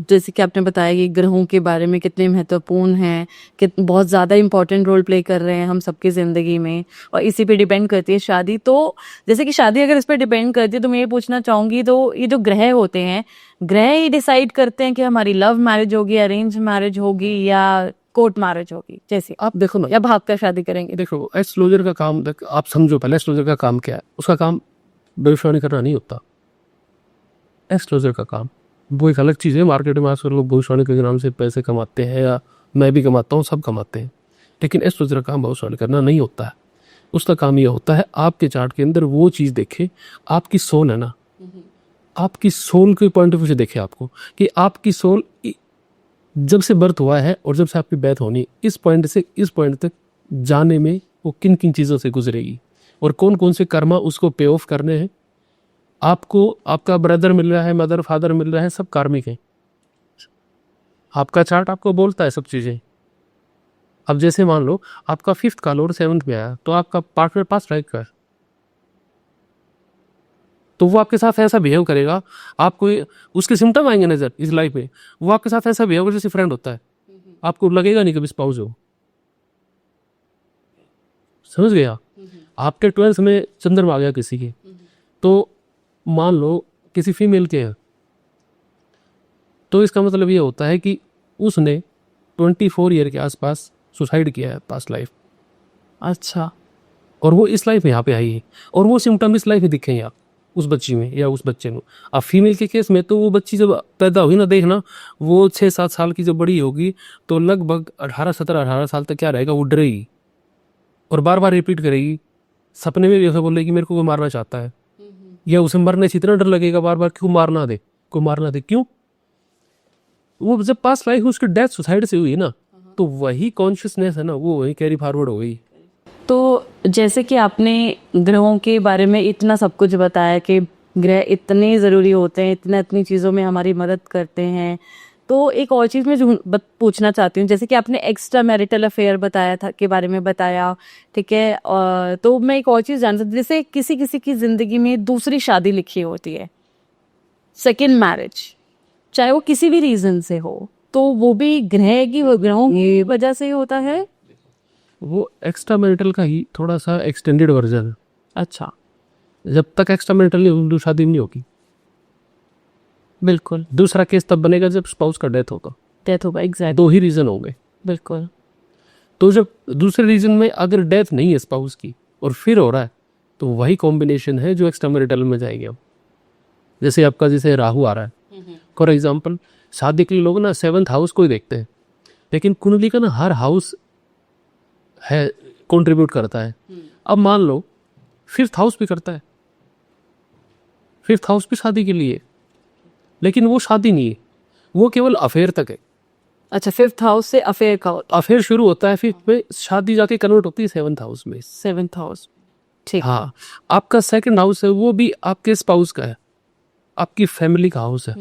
जैसे कि आपने बताया कि ग्रहों के बारे में कितने महत्वपूर्ण हैं, कि बहुत ज़्यादा इंपॉर्टेंट रोल प्ले कर रहे हैं हम सबकी ज़िंदगी में, और इसी पे डिपेंड करती है शादी। तो जैसे कि शादी अगर इस पर डिपेंड करती है, तो मैं ये पूछना चाहूँगी, तो ये जो ग्रह होते हैं, ग्रह ही डिसाइड करते हैं कि हमारी लव मैरिज होगी, अरेंज मैरिज होगी, या कोर्ट मैरिज होगी? जैसे आप देखो ना, या भाग कर शादी करेंगे। देखो एस्ट्रोलॉजर का काम, आप समझो पहले एस्ट्रोलॉजर का काम क्या है। उसका काम भविष्यवाणी करना नहीं होता। एस्ट्रोलॉजर का काम वो एक अलग चीज़ है। मार्केट में आजकल लोग भविष्यवाणी के नाम से पैसे कमाते हैं, या मैं भी कमाता हूँ, सब कमाते हैं, लेकिन एस्ट्रोलॉजर का काम भविष्यवाणी करना नहीं होता है। उसका काम यह होता है आपके चार्ट के अंदर वो चीज़ देखे, आपकी सोल है ना, आपकी सोल के पॉइंट ऑफ व्यू से देखे आपको, कि आपकी सोल जब से बर्थ हुआ है और जब से आपकी डेथ होनी, इस पॉइंट से इस पॉइंट तक जाने में वो किन किन चीज़ों से गुजरेगी, और कौन कौन से कर्मा उसको पे ऑफ करने हैं। आपको आपका ब्रदर मिल रहा है, मदर फादर मिल रहा है, सब कार्मिक है। आपका चार्ट आपको बोलता है सब चीज़ें। अब जैसे मान लो आपका 5th का लॉर्ड 7th में आया, तो आपका पार्टनर पास लाइफ का है, तो वो आपके साथ ऐसा बिहेव करेगा, आपको उसके सिम्टम आएंगे नजर इस लाइफ में, वो आपके साथ ऐसा बिहेव जैसे फ्रेंड होता है, आपको लगेगा नहीं कभी स्पाउस हो। समझ गया? आपके 12th में चंद्रमा आ गया किसी के, तो मान लो किसी फीमेल के है, तो इसका मतलब ये होता है कि उसने 24 ईयर के आसपास सुसाइड किया है पास्ट लाइफ। अच्छा। और वो इस लाइफ में यहाँ पे आई है, और वो सिम्टम इस लाइफ में दिखेंगे आप उस बच्ची में या उस बच्चे में। अब फीमेल के केस में तो वो बच्ची जब पैदा हुई ना, देखना वो 6-7 साल की जब बड़ी होगी, तो लगभग 18 साल तक क्या रहेगा, वो डरेगी और बार बार रिपीट करेगी। सपने में भी ऐसा बोलेगी मेरे को कोई मारना चाहता है, या उसे मरने से इतना डर लगेगा बार बार, क्यों मारना दे, कोई मारना दे, क्यों। वो जब पास लाइफ उसकी डेथ सुसाइड से हुई ना, तो वही कॉन्शियसनेस है ना, वो वही कैरी फॉरवर्ड हो गई। तो जैसे कि आपने ग्रहों के बारे में इतना सब कुछ बताया कि ग्रह इतने ज़रूरी होते हैं, इतनी चीज़ों में हमारी मदद करते हैं, तो एक और चीज़ मैं पूछना चाहती हूँ। जैसे कि आपने एक्स्ट्रा मैरिटल अफेयर बताया था के बारे में बताया, ठीक है, और तो मैं एक और चीज़ जानना चाहती हूँ, जैसे किसी किसी की ज़िंदगी में दूसरी शादी लिखी होती है, सेकेंड मैरिज, चाहे वो किसी भी रीज़न से हो, तो वो भी ग्रहों की वजह से ही होता है। वो एक्स्ट्रा मैरिटल का ही थोड़ा सा एक्सटेंडेड वर्जन है। अच्छा, जब तक एक्स्ट्रा मैरिटल नहीं होगी शादी नहीं होगी। बिल्कुल, दूसरा केस तब बनेगा जब स्पाउस का डेथ होगा। डेथ होगा, एग्जैक्ट, दो ही रीजन होंगे। बिल्कुल। तो जब दूसरे रीजन में अगर डेथ नहीं है स्पाउस की और फिर हो रहा है, तो वही कॉम्बिनेशन है जो एक्स्ट्रा मैरिटल में जाएगी। अब जैसे आपका जैसे राहु आ रहा है फॉर एग्जाम्पल, शादी के लिए लोग ना 7th हाउस को ही देखते हैं, लेकिन कुंडली का ना हर हाउस है कंट्रीब्यूट करता है। अब मान लो 5th हाउस भी करता है, 5th हाउस भी शादी के लिए, लेकिन वो शादी नहीं है, वो केवल अफेयर तक है। अच्छा, 5th हाउस से अफेयर का होता अफेयर शुरू होता है 5th में, शादी जाके कन्वर्ट होती है 7th हाउस में। है, 7th हाउस, ठीक। हाँ, आपका 2nd हाउस है वो भी आपके स्पाउस का है, आपकी फैमिली का हाउस है।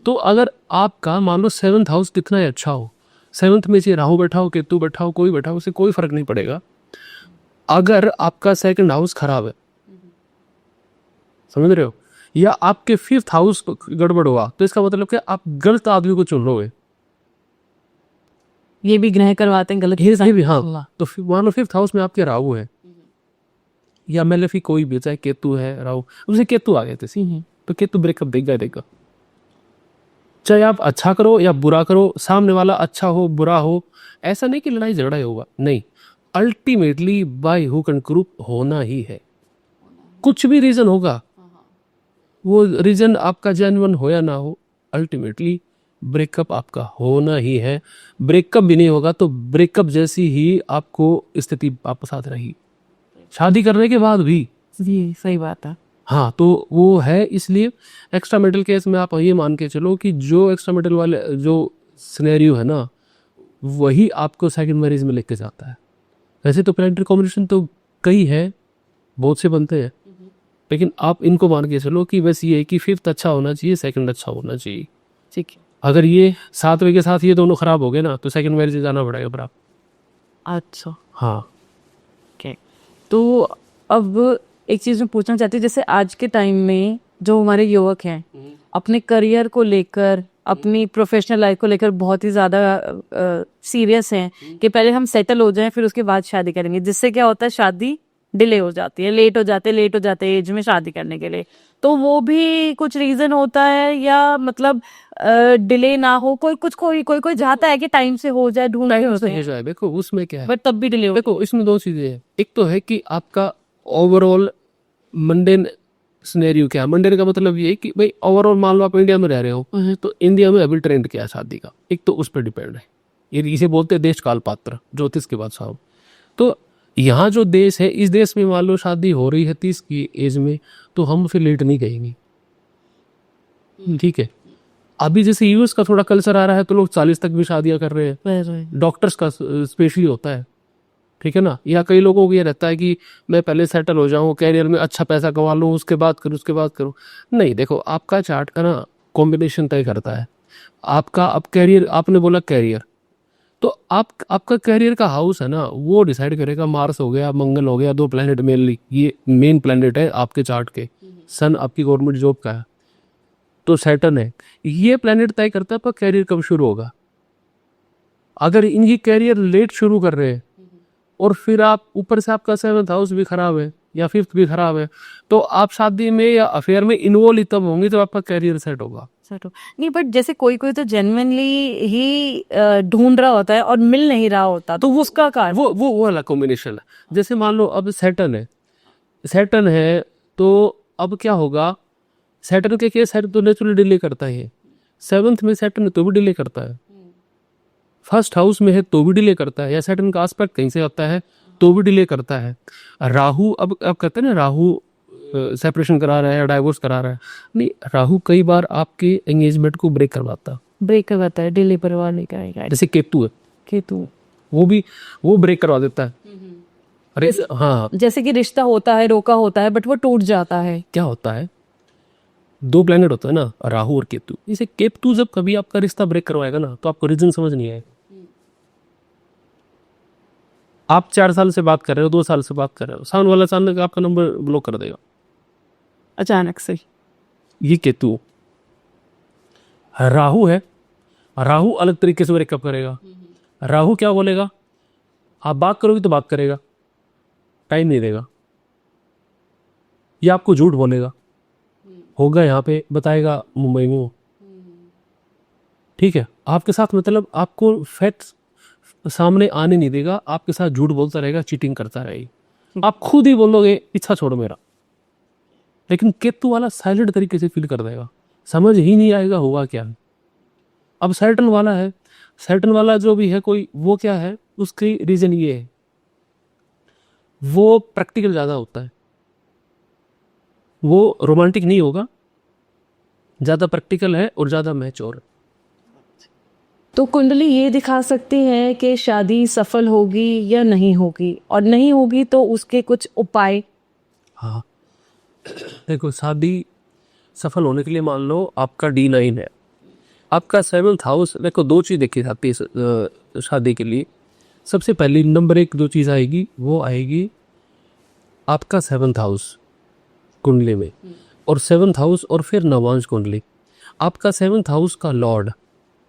तो अगर आपका मान लो 7th हाउस कितना ही अच्छा हो, 7th में चाहे राहु बैठा हो, केतु बैठा हो, कोई बैठा हो, उससे कोई फर्क नहीं पड़ेगा। अगर आपका 2nd हाउस खराब है, समझ रहे हो, या आपके 5th हाउस गड़बड़ हुआ, तो इसका मतलब क्या, आप गलत आदमी को चुन लोगे। ये भी ग्रह करवाते हैं गलत। ये भी हाँ, तो मान लो 5th हाउस में आपके राहु है या मेलेफी कोई भी, चाहे केतु है राहु, उसे केतु आ गए थे तो केतु ब्रेकअप देगा ही देगा। चाहे आप अच्छा करो या बुरा करो, सामने वाला अच्छा हो बुरा हो, ऐसा नहीं कि लड़ाई झगड़ा ही होगा, नहीं, ultimately by hook and crook होना ही है। कुछ भी रीजन होगा, वो रीजन आपका जेन्युइन हो या ना हो, अल्टीमेटली ब्रेकअप आपका होना ही है। ब्रेकअप भी नहीं होगा तो ब्रेकअप जैसी ही आपको स्थिति वापस आती रहेगी, शादी करने के बाद भी। जी, सही बात है। हाँ, तो वो है, इसलिए एक्स्ट्रा मैरिटल केस में आप ये मान के चलो कि जो एक्स्ट्रा मैरिटल वाले जो सिनेरियो है ना, वही आपको सेकंड मैरिज में लेके जाता है। वैसे तो प्लानिटरी कॉम्बिनेशन तो कई है, बहुत से बनते हैं, लेकिन आप इनको मान के चलो कि बस ये है कि 5th अच्छा होना चाहिए, 2nd अच्छा होना चाहिए। ठीक है, अगर ये 7वें के साथ ये दोनों खराब हो गए ना, तो सेकंड मैरिज जाना पड़ेगा फिर आप। अच्छा, हाँ, ओके। तो अब एक चीज मैं पूछना चाहती हूँ, जैसे आज के टाइम में जो हमारे युवक हैं, अपने करियर को लेकर, अपनी प्रोफेशनल लाइफ को लेकर बहुत ही ज्यादा सीरियस हैं कि पहले हम सेटल हो जाएं फिर उसके बाद शादी करेंगे, जिससे क्या होता है, शादी डिले हो जाती है, लेट हो जाते हैं एज में शादी करने के लिए। तो वो भी कुछ रीजन होता है, या मतलब डिले ना हो, कोई चाहता है कि टाइम से हो जाए, ढूंढ हो जाए। देखो उसमें क्या है, बट तब भी डिले हो। देखो इसमें दो चीजें हैं। एक तो है कि आपका ओवरऑल मंडेन सिनेरियो क्या है। मंडेन का मतलब ये है कि भाई ओवरऑल मान लो आप इंडिया में रह रहे हो, तो इंडिया में अभी ट्रेंड क्या है शादी का, एक तो उस पर डिपेंड है। ये इसे बोलते हैं देश काल पात्र, ज्योतिष के बाद साहब। तो यहाँ जो देश है, इस देश में मान लो शादी हो रही है 30 की एज में, तो हम उसे लेट नहीं कहेंगे, ठीक है। अभी जैसे यूएस का थोड़ा कल्चर आ रहा है, तो लोग 40 तक भी शादियां कर रहे हैं, डॉक्टर्स का स्पेशली होता है, ठीक है ना। या कई लोगों को ये रहता है कि मैं पहले सेटल हो जाऊं, कैरियर में अच्छा पैसा कमा लूं, उसके बाद करूं। नहीं, देखो आपका चार्ट का ना कॉम्बिनेशन तय करता है आपका। अब कैरियर, आपने बोला कैरियर, तो आपका कैरियर का हाउस है ना, वो डिसाइड करेगा। मार्स हो गया, मंगल हो गया, 2 प्लेनेट मेनली, ये मेन प्लेनेट है आपके चार्ट के। सन आपकी गवर्नमेंट जॉब का है, तो सैटर्न है, ये प्लेनेट तय करता है आपका कैरियर कब शुरू होगा। अगर इनकी कैरियर लेट शुरू कर रहे हैं और फिर आप ऊपर से आपका 7th हाउस भी खराब है या 5th भी खराब है, तो आप शादी में या अफेयर में इन्वॉल्व तब होंगे जब आपका कैरियर सेट होगा। नहीं, बट जैसे कोई तो जेन्युइनली ही ढूंढ रहा होता है और मिल नहीं रहा होता, तो वो उसका कारण वो वाला कॉम्बिनेशन है। जैसे मान लो अब सैटर्न है तो अब क्या होगा, सैटर्न के केस सैटर्न तो नेचुरली डिले करता है। 7th में सैटर्न है तो भी डिले करता है, 1st हाउस में है तो भी डिले करता है, या सैटर्न का आस्पेक्ट कहीं से आता है तो भी डिले करता है। राहु अब कहते हैं ना, राहु सेपरेशन करा रहा है या डाइवोर्स करा रहा है, नहीं, राहु कई बार आपके एंगेजमेंट को ब्रेक करवाता है, डिले करवाने का। जैसे केतु है, केतु वो ब्रेक करवा देता है। अरे हाँ, जैसे कि रिश्ता होता है, रोका होता है, बट वो टूट जाता है। क्या होता है, दो प्लेनेट होता है ना, राहु और केतु। इसे केतु जब कभी आपका रिश्ता ब्रेक करवाएगा ना, तो आपको रीजन समझ नहीं आएगा। आप 4 साल से बात कर रहे हो, 2 साल से बात कर रहे हो, सामने वाला अचानक आपका नंबर ब्लॉक कर देगा। अचानक से। ये केतु। राहु है, राहु अलग तरीके से ब्रेकअप करेगा। राहु क्या बोलेगा, आप बात करोगे तो बात करेगा, टाइम नहीं देगा, या आपको झूठ बोलेगा, होगा यहाँ पे बताएगा मुंबई में हूँ। ठीक है, आपके साथ मतलब आपको फैक्ट्स सामने आने नहीं देगा, आपके साथ झूठ बोलता रहेगा, चीटिंग करता रहेगा। आप खुद ही बोलोगे पीछा छोड़ो मेरा, लेकिन केतु वाला साइलेंट तरीके से फील कर देगा, समझ ही नहीं आएगा हुआ क्या है। अब सैटर्न वाला है, सैटर्न वाला जो भी है कोई, वो क्या है, उसकी रीजन ये है, वो प्रैक्टिकल ज़्यादा होता है, वो रोमांटिक नहीं होगा, ज़्यादा प्रैक्टिकल है और ज़्यादा मैच्योर है। तो कुंडली ये दिखा सकती है कि शादी सफल होगी या नहीं होगी, और नहीं होगी तो उसके कुछ उपाय। हाँ, देखो शादी सफल होने के लिए मान लो आपका D9 है, आपका 7th हाउस। देखो दो चीज़ देखी जाती है शादी के लिए। सबसे पहली नंबर 1 जो चीज़ आएगी वो आएगी आपका 7th हाउस कुंडली में, और 7th हाउस और फिर नवांश कुंडली। आपका 7th हाउस का लॉर्ड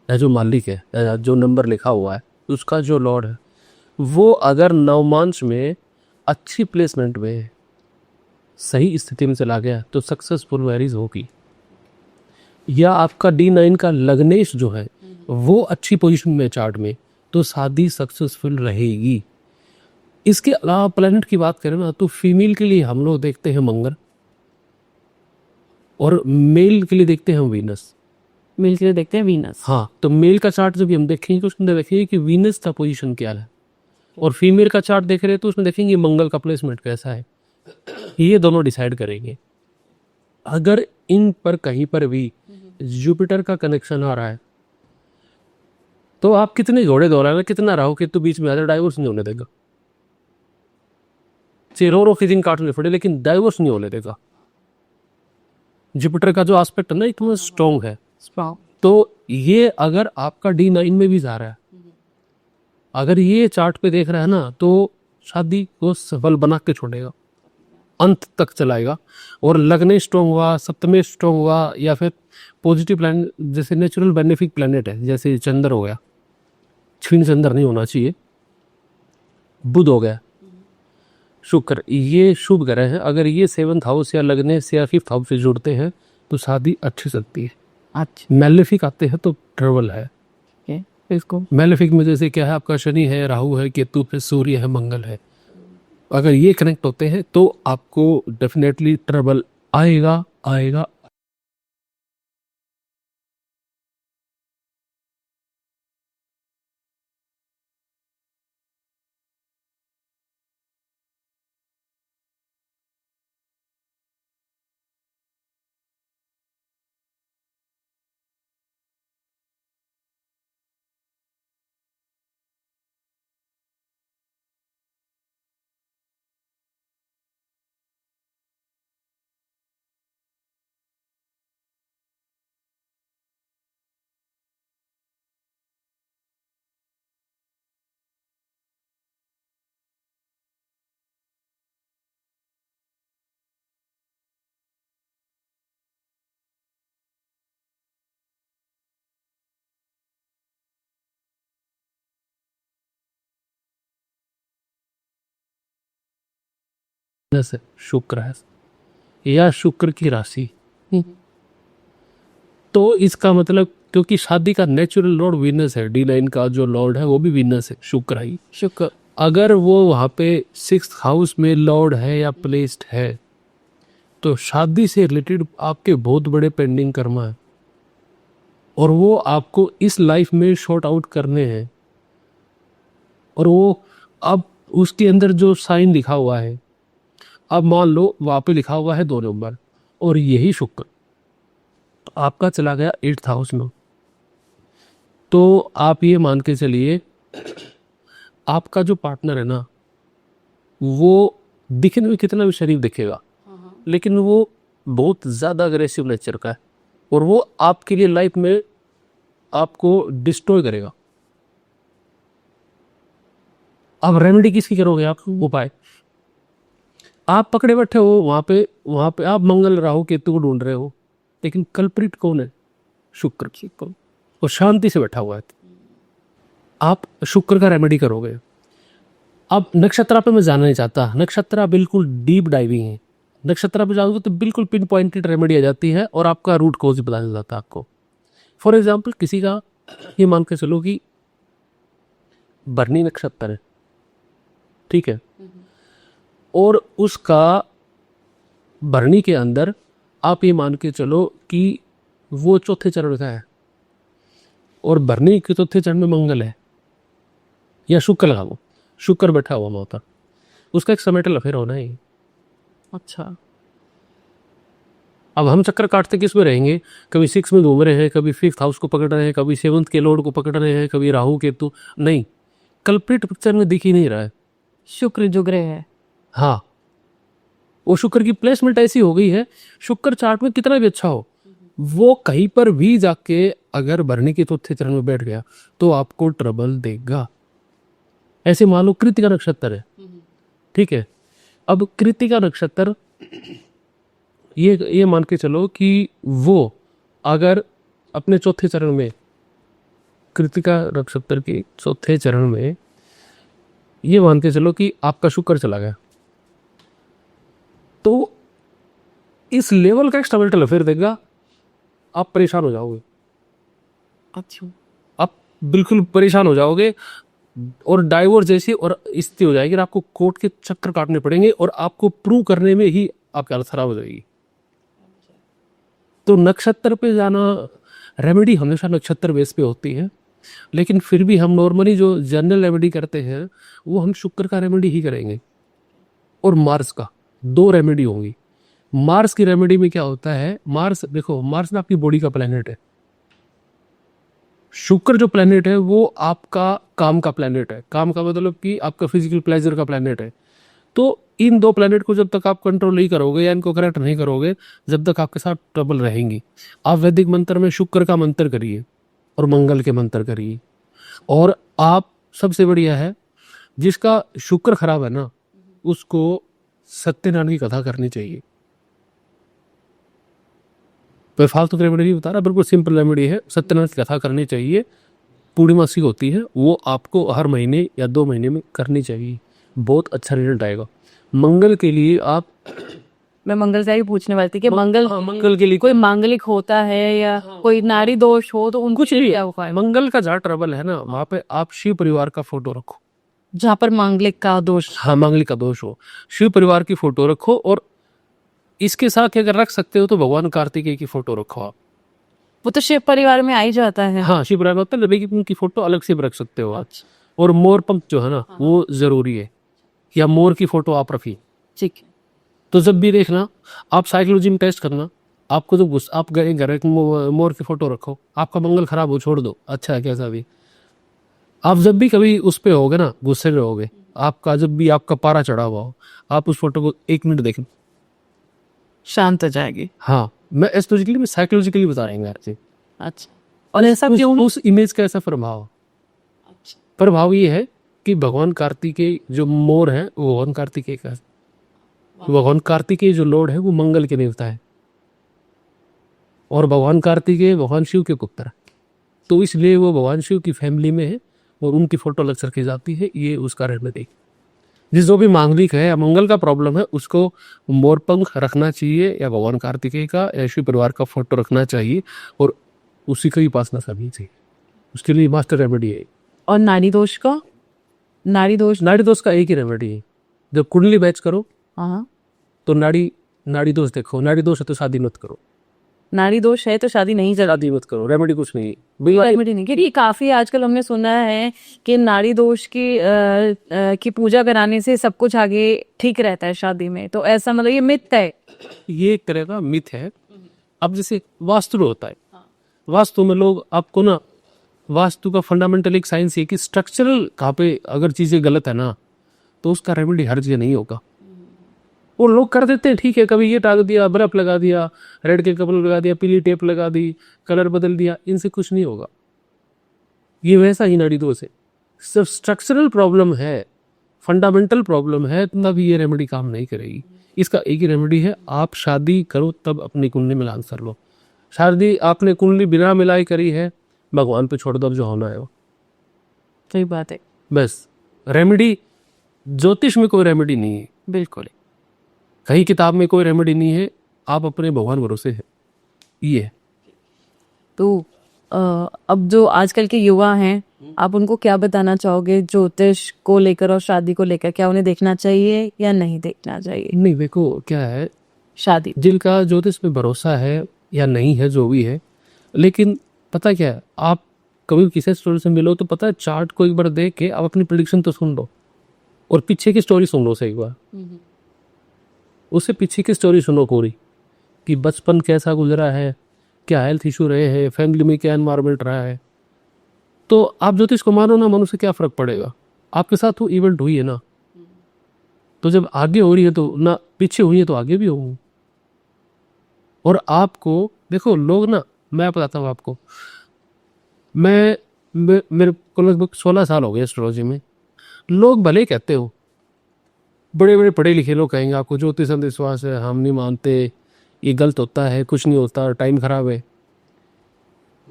या जो मालिक है या जो नंबर लिखा हुआ है उसका जो लॉर्ड है, वो अगर नवमांश में अच्छी प्लेसमेंट में सही स्थिति में चला गया तो सक्सेसफुल मैरिज होगी। या आपका D9 का लग्नेश जो है वो अच्छी पोजीशन में चार्ट में, तो शादी सक्सेसफुल रहेगी। इसके अलावा प्लेनेट की बात करें ना, तो फीमेल के लिए हम लोग देखते हैं मंगल, और मेल के लिए देखते हैं वीनस। मिलकर देखते हैं वीनस। हाँ, तो मेल का चार्ट जब भी हम देखेंगे तो उसमें देखेंगे कि वीनस का पोजीशन क्या है, और फीमेल का चार्ट देख रहे हैं तो उसमें देखेंगे मंगल का प्लेसमेंट कैसा है। ये दोनों डिसाइड करेंगे। अगर इन पर कहीं पर भी जुपिटर का कनेक्शन आ रहा है, तो आप कितने घोड़े दौड़ाना, कितना राहु केतु बीच में आ जाए, डाइवोर्स नहीं होने देगा। रो के दिन काटने पड़े लेकिन डाइवोर्स नहीं होने देगा। जुपिटर का जो एस्पेक्ट है ना इतना स्ट्रॉन्ग है। तो ये अगर आपका D9 में भी जा रहा है, अगर ये चार्ट पे देख रहा है ना, तो शादी को सफल बना के छोड़ेगा, अंत तक चलाएगा। और लगने स्ट्रॉन्ग हुआ, सप्तमे स्ट्रॉन्ग हुआ, या फिर पॉजिटिव प्लान जैसे नेचुरल बेनिफिक प्लानट है, जैसे चंद्र हो गया, क्षीण चंद्र नहीं होना चाहिए, बुध हो गया, शुक्र, ये शुभ ग्रह है। अगर ये 7th हाउस या लगने से या 5th हाउस से जुड़ते हैं तो शादी अच्छी सकती है। अच्छा, मैलेफिक आते हैं तो ट्रबल है। इसको मैलेफिक में जैसे क्या है, आपका शनि है, राहु है, केतु है, सूर्य है, मंगल है। अगर ये कनेक्ट होते हैं तो आपको डेफिनेटली ट्रबल आएगा आएगा। जैसे शुक्र है या शुक्र की राशि, तो इसका मतलब, क्योंकि शादी का नेचुरल लॉर्ड वीनस है, D9 का जो लॉर्ड है वो भी वीनस है, शुक्र ही। शुक्र। अगर वो वहाँ पे 6th हाउस में लॉर्ड है या प्लेस्ड है, तो शादी से रिलेटेड आपके बहुत बड़े पेंडिंग कर्म है, और वो आपको इस लाइफ में शॉर्ट आउट करने हैं। और वो अब उसके अंदर जो साइन लिखा हुआ है, अब मान लो वहाँ पे लिखा हुआ है 2 नंबर, और यही शुक्र आपका चला गया 8th हाउस में, तो आप ये मान के चलिए आपका जो पार्टनर है ना, वो दिखने में कितना भी शरीफ दिखेगा, लेकिन वो बहुत ज़्यादा अग्रेसिव नेचर का है और वो आपके लिए लाइफ में आपको डिस्ट्रॉय करेगा। अब रेमेडी किसकी करोगे आप? उपाय आप पकड़े बैठे हो वहां पे आप मंगल राहु केतु को ढूंढ रहे हो, लेकिन कल्प्रिट कौन है? शुक्र। और शांति से बैठा हुआ है। आप शुक्र का रेमेडी करोगे। अब नक्षत्रा पे मैं जाना नहीं चाहता, नक्षत्रा बिल्कुल डीप डाइविंग है। नक्षत्रा पे जाओगे तो बिल्कुल पिन पॉइंटेड रेमेडी आ जाती है और आपका रूट कॉज ही पता चल जाता है आपको। फॉर एग्जाम्पल किसी का ये मान के चलो कि भरनी नक्षत्र है, ठीक है, और उसका भरनी के अंदर आप ये मान के चलो कि वो चौथे चरण का है और भरनी के चौथे चरण में मंगल है या शुक्र लगा लो, शुक्र बैठा हुआ होता, उसका एक समेटल अफेयर होना ही। अच्छा, अब हम चक्कर काटते किस में रहेंगे? कभी 6 में घूम रहे हैं, कभी 5th हाउस को पकड़ रहे हैं, कभी 7th के लॉर्ड को पकड़ रहे हैं, कभी राहु केतु। नहीं, कल्प्रिट पिक्चर में दिख ही नहीं रहा है। शुक्र जो ग्रह है, हाँ, वो शुक्र की प्लेसमेंट ऐसी हो गई है, शुक्र चार्ट में कितना भी अच्छा हो, वो कहीं पर भी जाके अगर भरने के चौथे चरण में बैठ गया तो आपको ट्रबल देगा। ऐसे मान लो कृतिका नक्षत्र है, ठीक है, अब कृतिका नक्षत्र ये मान के चलो कि वो अगर अपने चौथे चरण में, कृतिका नक्षत्र के चौथे चरण में ये मान के चलो कि आपका शुक्र चला गया, तो इस लेवल का एक्स्ट्रा अफेयर देगा, आप परेशान हो जाओगे। अच्छा, आप बिल्कुल परेशान हो जाओगे और डाइवोर्स जैसी और स्थिति हो जाएगी और आपको कोर्ट के चक्कर काटने पड़ेंगे और आपको प्रूव करने में ही आपकी हालत खराब हो जाएगी। तो नक्षत्र पे जाना, रेमेडी हमेशा नक्षत्र बेस पे होती है, लेकिन फिर भी हम नॉर्मली जो जनरल रेमेडी करते हैं वो हम शुक्र का रेमेडी ही करेंगे और मार्स का। 2 रेमेडी होंगी। मार्स की रेमेडी में क्या होता है? मार्स देखो, मार्स में आपकी बॉडी का प्लेनेट है, शुक्र जो प्लेनेट है वो आपका काम का प्लेनेट है। काम का मतलब कि आपका फिजिकल प्लेजर का प्लेनेट है। तो इन 2 प्लेनेट को जब तक आप कंट्रोल नहीं करोगे या इनको करेक्ट नहीं करोगे, जब तक आपके साथ ट्रबल रहेंगी। आप वैदिक मंत्र में शुक्र का मंत्र करिए और मंगल के मंत्र करिए। और आप सबसे बढ़िया है, जिसका शुक्र खराब है ना, उसको सत्यनारायण की कथा करनी चाहिए। तो फालतू की रेमेडी नहीं बता रहा, बिल्कुल सिंपल रेमेडी है। सत्यनारायण की कथा करनी चाहिए, पूर्णिमासी होती है, वो आपको हर महीने या 2 महीने में करनी चाहिए, बहुत अच्छा रिजल्ट आएगा। मंगल के लिए आप, मैं मंगल से ही पूछने वाली थी कि मंगल, हाँ, मंगल के लिए कोई मांगलिक होता है या कोई नारी दोष हो तो उनको कुछ नहीं क्या उपाय? मंगल का जहाँ ट्रबल है ना, वहाँ पे आप शिव परिवार का फोटो रखो। जहाँ पर मांगलिक का दोष, हाँ, मांगलिक का दोष हो, शिव परिवार की फोटो रखो। और इसके साथ अगर रख सकते हो तो भगवान कार्तिकेय की फोटो रखो आप। वो तो शिव परिवार में आ ही जाता है। हाँ, शिव परिवार होता है, लेकिन उनकी फोटो अलग से भी रख सकते हो आप। और मोर पंख जो है ना, वो जरूरी है, या मोर की फोटो आप रखिए। ठीक है। तो जब भी देखना, आप साइकोलॉजी में टेस्ट करना, आपको जब आप गए घर एक मोर की फोटो रखो, आपका मंगल खराब हो छोड़ दो, अच्छा है कैसा भी। आप जब भी कभी उस पे होगे ना, गुस्से में होगे, आपका जब भी आपका पारा चढ़ा हुआ हो, आप उस फोटो को 1 मिनट देखें, शांत हो जाएगी। हाँ, मैं एस्ट्रोलॉजिकली में साइकोलॉजिकली बता रहे हैं। अच्छा, और ऐसा क्यों? उस इमेज का ऐसा प्रभाव, प्रभाव ये है कि भगवान कार्तिकेय जो मोर है वो भगवान कार्तिकेय का, भगवान कार्तिकेय जो लॉर्ड है वो मंगल के देवता है, और भगवान कार्तिकेय भगवान शिव के पुत्र है। तो इसलिए वो भगवान शिव की फैमिली में है और उनकी फोटो अलग से रखी जाती है। ये उसका रेमेडी। जिस जो भी मांगलिक है या मंगल का प्रॉब्लम है, उसको मोरपंख रखना चाहिए या भगवान कार्तिकेय का या शिव परिवार का फोटो रखना चाहिए और उसी की उपासना करनी चाहिए। उसके लिए मास्टर रेमेडी है। और नारी दोष का? नारी दोष का एक ही रेमेडी है, जब कुंडली मैच करो हाँ, तो नाड़ी दोष देखो। नाड़ी दोष है तो शादी मत करो, नारी दोष है तो शादी नहीं चला, शादी मत करो, रेमेडी कुछ नहीं। रेमेडी नहीं। क्योंकि काफी आजकल हमने सुना है कि नारी दोष की पूजा कराने से सब कुछ आगे ठीक रहता है शादी में, तो ऐसा मतलब ये मिथ है? ये एक तरह का मिथ है। अब जैसे वास्तु होता है, वास्तु में लोग आपको ना, वास्तु का फंडामेंटल एक साइंस है कि स्ट्रक्चरल कहाँ पे अगर चीजें गलत है ना, तो उसका रेमेडी हर जगह नहीं होगा। वो लोग कर देते हैं, ठीक है, कभी ये टांग दिया, बर्फ लगा दिया, रेड के कपड़े लगा दिया, पीली टेप लगा दी, कलर बदल दिया, इनसे कुछ नहीं होगा। ये वैसा ही नाड़ी दोष है, सिर्फ स्ट्रक्चरल प्रॉब्लम है, फंडामेंटल प्रॉब्लम है, तब ये रेमेडी काम नहीं करेगी। इसका एक ही रेमेडी है, आप शादी करो तब अपनी कुंडली मिलान कर लो। शादी आपने कुंडली बिना मिलाई करी है, भगवान पे छोड़ दो, अब जो होना है वो। सही बात है। बस रेमेडी, ज्योतिष में कोई रेमेडी नहीं है, बिल्कुल। कहीं किताब में कोई रेमेडी नहीं है, आप अपने भगवान भरोसे है, ये है। तो अब जो आजकल के युवा हैं, आप उनको क्या बताना चाहोगे ज्योतिष को लेकर और शादी को लेकर? क्या उन्हें देखना चाहिए या नहीं देखना चाहिए? नहीं, देखो क्या है, शादी जिनका ज्योतिष पे भरोसा है या नहीं है, जो भी है, लेकिन पता क्या है, आप कभी किसी स्टोरी से मिलो तो पता है, चार्ट को एक बार देख के आप अपनी प्रेडिक्शन तो सुन लो, और पीछे की स्टोरी सुन लो से एक बार। उससे पीछे की स्टोरी सुनो पूरी, कि बचपन कैसा गुजरा है, क्या हेल्थ इशू रहे हैं, फैमिली में क्या एनवायरमेंट रहा है। तो आप ज्योतिष को मानो ना मानो से क्या फ़र्क पड़ेगा, आपके साथ वो इवेंट हुई है ना, तो जब आगे हो रही है तो ना, पीछे हुई है तो आगे भी होंगी। और आपको देखो, लोग ना, मैं बताता हूँ आपको, मेरे को लगभग 16 साल हो गए एस्ट्रोलॉजी में। लोग भले कहते हो, बड़े बड़े पढ़े लिखे लोग कहेंगे आपको ज्योतिष अंधविश्वास है, हम नहीं मानते, ये गलत होता है, कुछ नहीं होता, टाइम खराब है।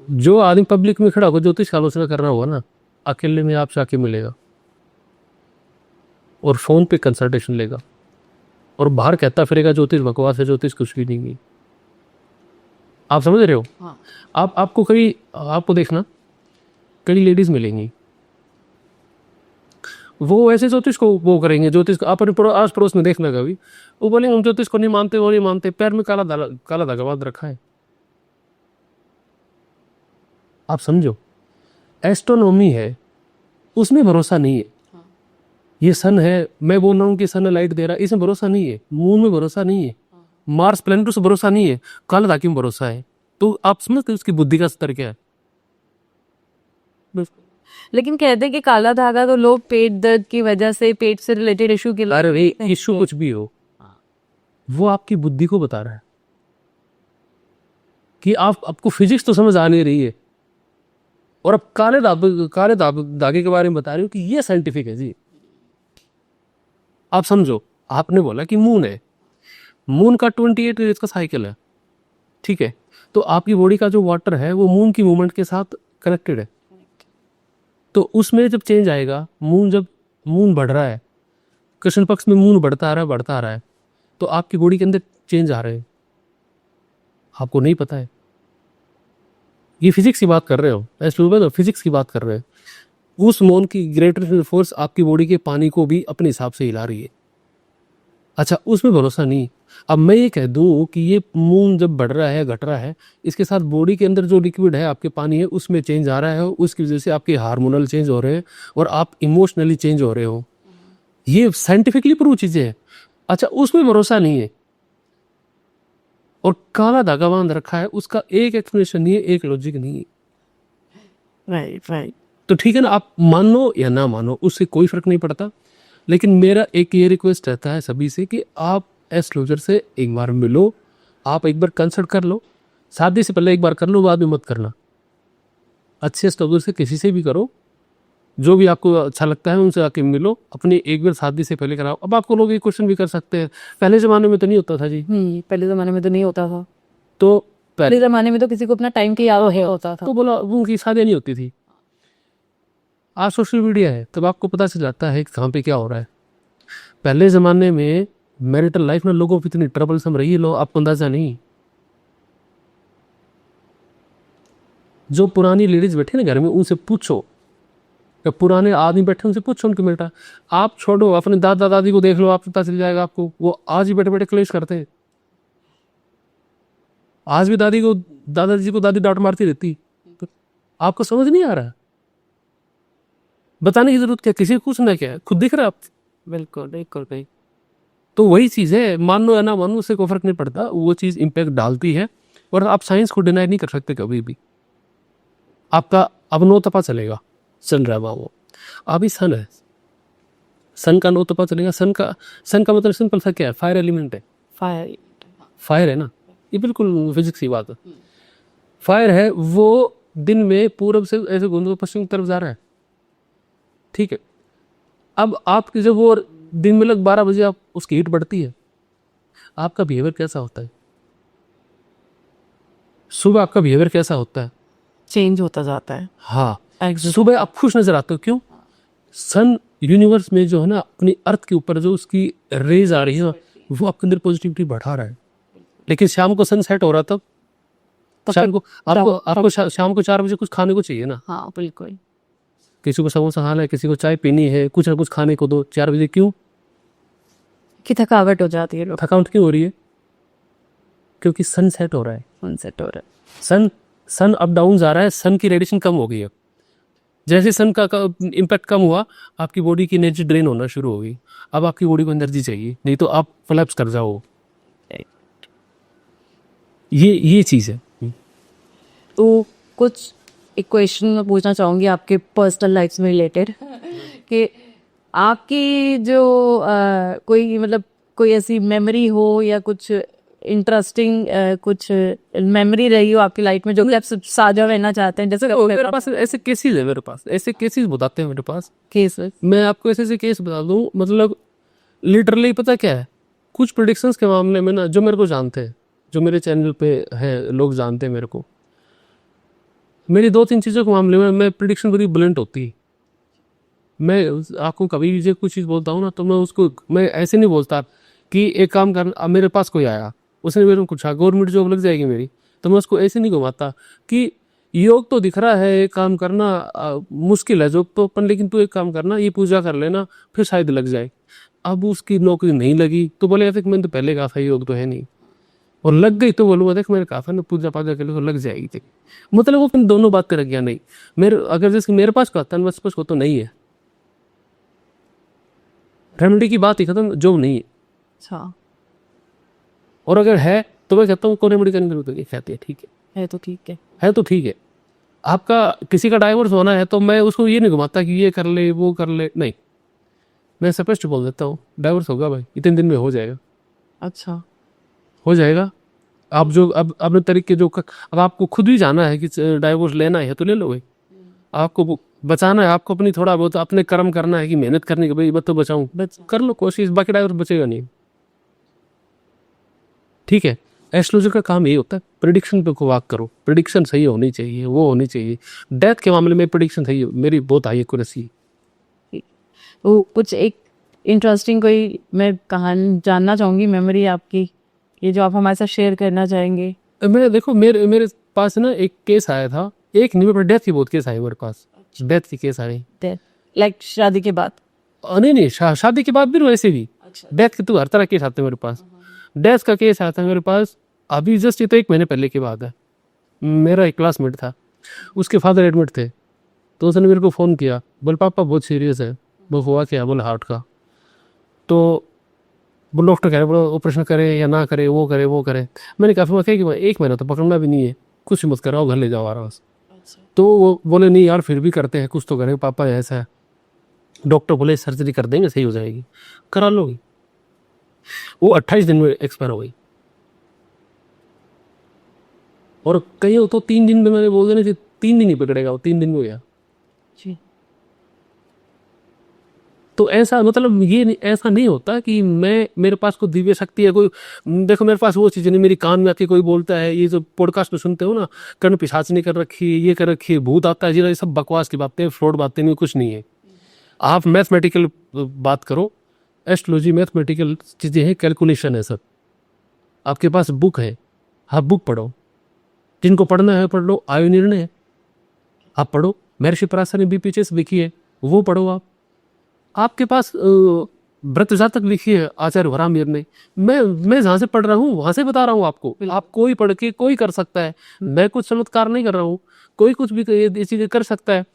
जो आदमी पब्लिक में खड़ा होकर ज्योतिष का आलोचना कर रहा होगा ना, अकेले में आपसे आके मिलेगा और फोन पे कंसल्टेशन लेगा, और बाहर कहता फिरेगा ज्योतिष बकवास है, ज्योतिष कुछ भी नहीं है। आप समझ रहे हो? हाँ। आपको देखना, कई लेडीज मिलेंगी, वो ऐसे ज्योतिष को वो करेंगे, ज्योतिष को अपने आस पड़ोस में देखना कभी, वो बोलेंगे हम ज्योतिष को नहीं मानते, वो नहीं मानते, पैर में काला धागा बांध रखा है। आप समझो, एस्ट्रोनॉमी है, उसमें भरोसा नहीं है। ये सन है, मैं बोल रहा हूँ कि सन लाइट दे रहा है, इसमें भरोसा नहीं है। मून में भरोसा नहीं है, मार्स प्लैनेट से भरोसा नहीं है, काला धागे में भरोसा है। तो आप समझते उसकी बुद्धि का स्तर क्या है। लेकिन कहते हैं कि काला धागा तो लोग पेट दर्द की वजह से, पेट से रिलेटेड इशू के लिए, अरे भाई, इशू कुछ भी हो, वो आपकी बुद्धि को बता रहा है कि आपको फिजिक्स तो समझ आ नहीं रही है, और अब काले धागे के बारे में बता रही हूँ कि ये साइंटिफिक है जी। आप समझो, आपने बोला कि मून है, मून का 28 डेज का साइकिल है, ठीक है, तो आपकी बॉडी का जो वाटर है वो मून की मूवमेंट के साथ कनेक्टेड है। तो उसमें जब चेंज आएगा, जब मून बढ़ रहा है, कृष्ण पक्ष में मून बढ़ता आ रहा है, तो आपकी बॉडी के अंदर चेंज आ रहे हैं, आपको नहीं पता है। ये फिजिक्स की बात कर रहे हो, एस्ट्रोनॉमर फिजिक्स की बात कर रहे हैं। उस मून की ग्रेविटेशनल फोर्स आपकी बॉडी के पानी को भी अपने हिसाब से हिला रही है। अच्छा, उसमें भरोसा नहीं। अब मैं ये कह दूं कि ये मून जब बढ़ रहा है, घट रहा है, इसके साथ बॉडी के अंदर जो लिक्विड है, आपके पानी है, उसमें चेंज आ रहा है, उसकी वजह से आपके हार्मोनल चेंज हो रहे हैं और आप इमोशनली चेंज हो रहे हो। ये साइंटिफिकली प्रूव चीजें हैं। अच्छा, उसमें भरोसा नहीं है और काला धागा बांध रखा है, उसका एक एक्सप्लेनेशन नहीं है, एक लॉजिक नहीं है। राइट। तो ठीक है ना, आप मानो या ना मानो, उससे कोई फर्क नहीं पड़ता। लेकिन मेरा एक ये रिक्वेस्ट रहता है सभी से कि आप एस्ट्रोलॉजर से एक बार मिलो, आप एक बार कंसल्ट कर लो, शादी से पहले एक बार कर लो, बाद में मत करना। अच्छे एस्ट्रोलॉजर से किसी से भी करो, जो भी आपको अच्छा लगता है उनसे आके मिलो, अपनी एक बार शादी से पहले कराओ। अब आपको लोग ये क्वेश्चन भी कर सकते हैं, पहले ज़माने में तो नहीं होता था जी। पहले जमाने में तो नहीं होता था। तो पहले जमाने में तो किसी को अपना टाइम की याद होता था, तो बोला उनकी शादियाँ नहीं होती थी। आज सोशल मीडिया है, तब आपको पता चल जाता है कि कहाँ पे क्या हो रहा है। पहले ज़माने में मैरिटल लाइफ में लोगों की इतनी ट्रबलसम रही है, लोग आपको अंदाजा नहीं। जो पुरानी लेडीज बैठे ना घर में, उनसे पूछो, जब पुराने आदमी बैठे उनसे पूछो उनके बेटा, आप छोड़ो, अपने दादा दादी को देख लो, आप पता चल जाएगा आपको। वो आज ही बैठे बैठे क्लेश करते हैं। आज भी दादाजी को दादी डांट मारती रहती। तो आपको समझ नहीं आ रहा, बताने की जरूरत क्या, किसी को पूछना क्या है, खुद दिख रहा है आप। बिल्कुल नहीं। तो वही चीज़ है, मानो या ना मानो, उससे कोई फर्क नहीं पड़ता, वो चीज़ इम्पैक्ट डालती है। और आप साइंस को डिनाई नहीं कर सकते कभी भी। आपका अब नो तपा चलेगा, चल रहा है वो। अभी सन है, सन का नो तो पता चलेगा। सन का मतलब सिंपल सा क्या है, फायर एलिमेंट है। फायर। फायर है ना, ये बिल्कुल फिजिक्स की बात है। फायर है वो दिन में पूरब से ऐसे घूमते हुए पश्चिम की तरफ जा रहा है, ठीक है। अब आपकी जब वो दिन में लग 12 बजे आप उसकी हीट बढ़ती है, आपका बिहेवियर कैसा होता है? सुबह आपका बिहेवियर कैसा होता है? चेंज होता जाता है। हाँ, Exactly. सुबह आप खुश नजर आते हो, क्यों? सन यूनिवर्स में जो है ना, अपनी अर्थ के ऊपर जो उसकी रेज आ रही है वो आपके अंदर पॉजिटिविटी बढ़ा रहा है। लेकिन शाम को सन सेट हो रहा तब तो शाम को फिर- आपको शाम को 4 बजे कुछ खाने को चाहिए ना। हाँ बिल्कुल। किसी को समोसा खाना है, किसी को चाय पीनी है, कुछ ना कुछ खाने को दो 4 बजे। क्यों कि थकावट हो जाती है, लोग थकावट क्यों हो रही है? क्योंकि सन सेट हो रहा है। सनसेट हो रहा है। सन अप डाउन जा रहा है, सन की रेडिएशन कम हो गई है। जैसे सन का इम्पैक्ट कम हुआ, आपकी बॉडी की एनर्जी ड्रेन होना शुरू हो गई। अब आपकी बॉडी को एनर्जी चाहिए, नहीं तो आप कोलैप्स कर जाओ। ये चीज़ है। तो कुछ एक क्वेश्चन मैं पूछना चाहूंगी आपके पर्सनल लाइफ में रिलेटेड कि आपकी जो कोई मतलब कोई ऐसी मेमोरी हो या कुछ इंटरेस्टिंग कुछ मेमोरी रही हो आपकी लाइफ में जो कि आप सब साझा रहना चाहते हैं, जैसे मेरे पास ऐसे केसेस है, मेरे पास ऐसे केसेस बताते हैं मेरे पास। केसेस। मैं आपको ऐसे ऐसे केस बता दूं, मतलब लिटरली पता क्या है, कुछ प्रिडिक्शंस के मामले में ना, जो मेरे को जानते हैं, जो मेरे चैनल पे है, लोग जानते हैं मेरे को, मेरी 2-3 चीज़ों के मामले में मैं प्रिडिक्शन बड़ी ब्लंट होती है। मैं आपको कभी भी कुछ चीज़ बोलता हूँ ना, तो मैं ऐसे नहीं बोलता कि एक काम कर। अब मेरे पास कोई आया, उसने मेरे को पूछा गवर्नमेंट जॉब लग जाएगी मेरी, तो मैं उसको ऐसे नहीं घुमाता कि योग तो दिख रहा है, एक काम करना मुश्किल है जॉब तो अपन, लेकिन तू एक काम करना, ये पूजा कर लेना, फिर शायद लग जाए। अब उसकी नौकरी नहीं लगी तो बोले ऐसे मैंने तो पहले कहा था योग तो है नहीं, और लग गई तो बोलूँगा देख मैंने कहा था ना पूजा पाजा के लिए तो लग जाएगी थी। मतलब वो फिर दोनों बात कर गया। नहीं, अगर जैसे मेरे पास का तन बस को तो नहीं है, रेमेडी की बात ही खत्म, जो नहीं है। अच्छा। और अगर है तो मैं कहता हूँ को रेमेडी करने की जरूरत नहीं, कहती है ठीक है तो ठीक है। है तो ठीक है। आपका किसी का डाइवोर्स होना है तो मैं उसको ये नहीं घुमाता कि ये कर ले वो कर ले, नहीं, मैं स्पष्ट बोल देता हूँ डाइवोर्स होगा भाई, इतने दिन में हो जाएगा, अच्छा। हो जाएगा। आप जो अब अपने तरीके जो अब आपको खुद भी जाना है कि डाइवोर्स लेना है तो ले लो भाई। आपको बचाना है, आपको अपनी थोड़ा बहुत अपने कर्म करना है कि मेहनत करने के भाई तो बचाऊं, कर लो कोशिश, बाकी डाइवोर्स बचेगा नहीं, ठीक है। एस्ट्रोलॉजर का काम यही होता है, प्रिडिक्शन पे को वाक करो, प्रिडिक्शन सही होनी चाहिए, वो होनी चाहिए। डेथ के मामले में प्रिडिक्शन सही मेरी बहुत हाई एक्यूरेसी। तो कुछ एक इंटरेस्टिंग कोई मैं कहानी जानना चाहूंगी, मेमोरी आपकी, ये जो आप हमारे साथ शेयर करना चाहेंगे। मैं देखो मेरे पास ना एक केस आया था, एक नहीं पर डेथ की बहुत केस आए मेरे पास, डेथ की केस आई। लाइक शादी के बाद? नहीं शादी के बाद भी वैसे भी डेथ के तो हर तरह केस आते हैं मेरे पास। डेथ का केस आता है मेरे पास अभी जस्ट, ये तो 1 महीने पहले की बात है। मेरा एक क्लासमेट था, उसके फादर एडमिट थे, तो उसने मेरे को फ़ोन किया, बोल पापा बहुत सीरियस है। वो हुआ क्या? बोले हार्ट का। तो वो डॉक्टर कह रहे बोलो ऑपरेशन करे या ना करे, वो करे। मैंने कहा फिर कि 1 महीना तो पकड़ना भी नहीं है, कुछ मत कराओ, घर ले जाओ आराम से। तो वो बोले नहीं यार फिर भी करते हैं, कुछ तो करें पापा, ऐसा है। डॉक्टर बोले सर्जरी कर देंगे, सही हो जाएगी, करा लो। वो 28 दिन में एक्सपायर हो गई। और कहीं हो तो 3 दिन में, मैंने बोल देना 3 दिन ही पकड़ेगा, वो 3 दिन में हो गया। तो ऐसा मतलब ये ऐसा नहीं होता कि मेरे पास कोई दिव्य शक्ति है कोई। देखो मेरे पास वो चीज़ नहीं, मेरी कान में आके कोई बोलता है, ये जो पॉडकास्ट में सुनते हो ना, कर्ण पिशाचनी कर रखी है, ये कर रखी है, भूत आता है जी, ये सब बकवास की बातें, फ्रॉड बातें, नहीं कुछ नहीं है। आप मैथमेटिकल बात करो, एस्ट्रोलॉजी मैथमेटिकल चीज़ें हैं, कैलकुलेशन है सब। आपके पास बुक है, आप बुक पढ़ो, जिनको पढ़ना है पढ़ लो। आयु निर्णय है, आप पढ़ो। महर्षि पराशर ने बीपीएचएस लिखी है, वो पढ़ो आप। आपके पास व्रत जातक लिखी है आचार्य वराहमिहिर ने। मैं जहाँ से पढ़ रहा हूँ वहाँ से बता रहा हूँ आपको। आप कोई पढ़ के कोई कर सकता है, मैं कुछ चमत्कार नहीं कर रहा हूँ, कोई कुछ भी ये चीज़ें कर सकता है।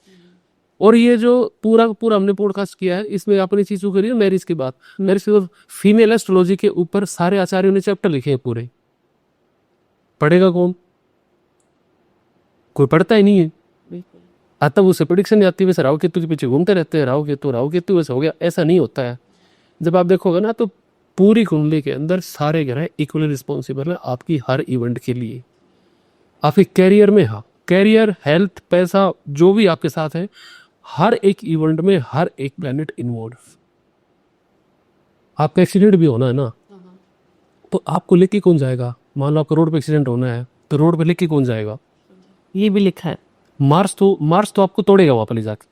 और ये जो पूरा हमने पॉडकास्ट किया है, इसमें अपनी चीज़ों करिए मैरिज की बात। मैरिज की बात, फीमेल एस्ट्रोलॉजी के ऊपर सारे आचार्यों ने चैप्टर लिखे हैं पूरे। पढ़ेगा कौन? कोई पढ़ता ही नहीं है। तब उससे प्रिडिक्शन आती है, वैसे राहु केतु के पीछे घूमते रहते हैं, राहु केतु वैसे हो गया, ऐसा नहीं होता है। जब आप देखोगे ना तो पूरी कुंडली के अंदर सारे ग्रह इक्वली रिस्पॉन्सिबल है आपकी हर इवेंट के लिए। आपके कैरियर में, हाँ, कैरियर, हेल्थ, पैसा, जो भी आपके साथ है, हर एक इवेंट में हर एक प्लेनेट इन्वॉल्व। आपका एक्सीडेंट भी होना है ना, तो आपको लेके कौन जाएगा? मान लो आपका रोड पे एक्सीडेंट होना है तो रोड पे लेके कौन जाएगा? ये भी लिखा है। मार्स तो आपको तोड़ेगा वहाँ पर ले जाके,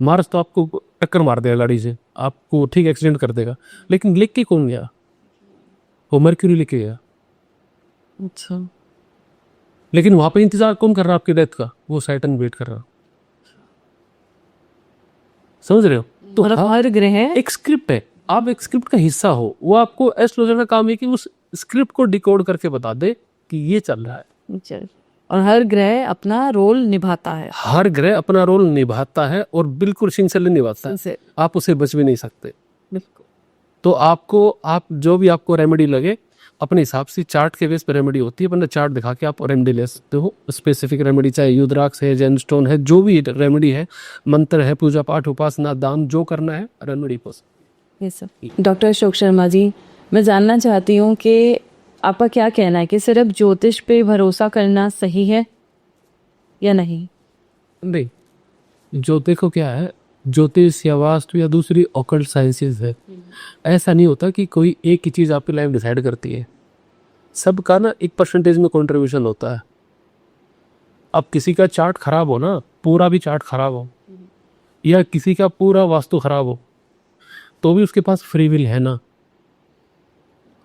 मार्स तो आपको टक्कर मार देगा गाड़ी से, आपको ठीक एक्सीडेंट कर देगा, लेकिन लेके कौन गया? वो मर्क्यूरी लेके गया। अच्छा। लेकिन वहां पे इंतजार कौन कर रहा आपकी डेथ का? वो सैटर्न वेट कर रहा। समझ रहे हो? तो मतलब हाँ, हर ग्रह एक स्क्रिप्ट है, आप एक स्क्रिप्ट का हिस्सा हो। वो आपको एस्ट्रोलॉजर का काम है कि उस स्क्रिप्ट को डिकोड करके बता दे कि ये चल रहा है। चल, और हर ग्रह अपना रोल निभाता है। हर ग्रह अपना रोल निभाता है और बिल्कुल सिंसियरली निभाता है, आप उसे बच भी नहीं सकते। बिल्कुल। तो आप जो भी आपको रेमेडी लगे, अपने हिसाब से चार्ट के बेस पर रेमेडी होती है, अपना चार्ट दिखा के आप रेमेडी ले सकते हो। स्पेसिफिक रेमेडी, चाहे युद्राक्ष है, जेमस्टोन है, जो भी रेमेडी है, मंत्र है, पूजा पाठ, उपासना, दान, जो करना है रेमेडी पोस। ये सब। डॉक्टर अशोक शर्मा जी, मैं जानना चाहती हूँ कि आपका क्या कहना है कि सिर्फ ज्योतिष पे भरोसा करना सही है या नहीं? नहीं, जो देखो क्या है, ज्योतिष या वास्तु या दूसरी ऑकल्ट साइंसेस है, ऐसा नहीं होता कि कोई एक ही चीज़ आपकी लाइफ डिसाइड करती है। सबका ना एक परसेंटेज में कंट्रीब्यूशन होता है। अब किसी का चार्ट खराब हो ना, पूरा भी चार्ट खराब हो, या किसी का पूरा वास्तु खराब हो, तो भी उसके पास फ्री विल है ना।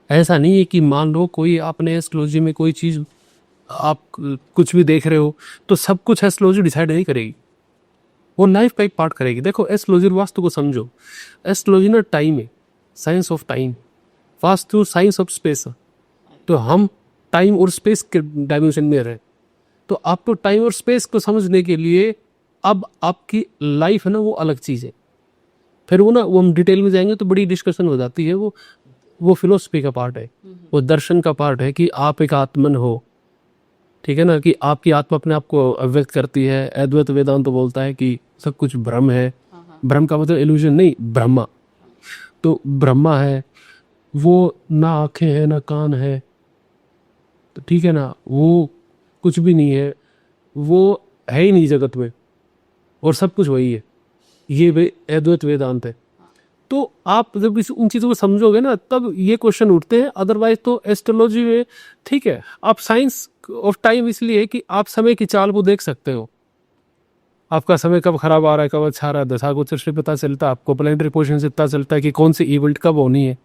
ऐसा नहीं है कि मान लो कोई आपने एस्ट्रोलॉजी में कोई चीज़, आप कुछ भी देख रहे हो तो सब कुछ एस्ट्रोलॉजी डिसाइड नहीं करेगी, वो लाइफ का एक पार्ट करेगी। देखो, एस्ट्रोलॉजी और वास्तु को समझो। एस्ट्रोलॉजी ना टाइम है, science of time. Vastu science of space. तो हम टाइम और स्पेस के डायमेंशन में रहे, तो आपको टाइम और स्पेस को समझने के लिए अब आपकी लाइफ है ना, वो अलग चीज़ है। फिर वो हम डिटेल में जाएंगे तो बड़ी डिस्कशन हो जाती है। वो फिलोसफी का पार्ट है, वो दर्शन का पार्ट है कि आप एक आत्मन हो, ठीक है ना, कि आपकी आत्मा अपने आप को अव्यक्त करती है। अद्वैत वेदांत तो बोलता है कि सब कुछ ब्रह्म है। ब्रह्म का मतलब इल्यूजन नहीं, ब्रह्मा। तो ब्रह्मा है, वो ना आंखें हैं ना कान है, तो ठीक है ना, वो कुछ भी नहीं है, वो है ही नहीं जगत में, और सब कुछ वही है। ये अद्वैत वेदांत है। तो आप जब उन चीज़ों को समझोगे ना, तब ये क्वेश्चन उठते हैं। अदरवाइज तो एस्ट्रोलॉजी में ठीक है, आप साइंस ऑफ टाइम इसलिए है कि आप समय की चाल को देख सकते हो। आपका समय कब खराब आ रहा है, कब अच्छा आ रहा है, दशा गोचर से पता चलता है, आपको प्लैनेटरी पोजीशन से पता चलता है कि कौन सी इवेंट कब होनी है।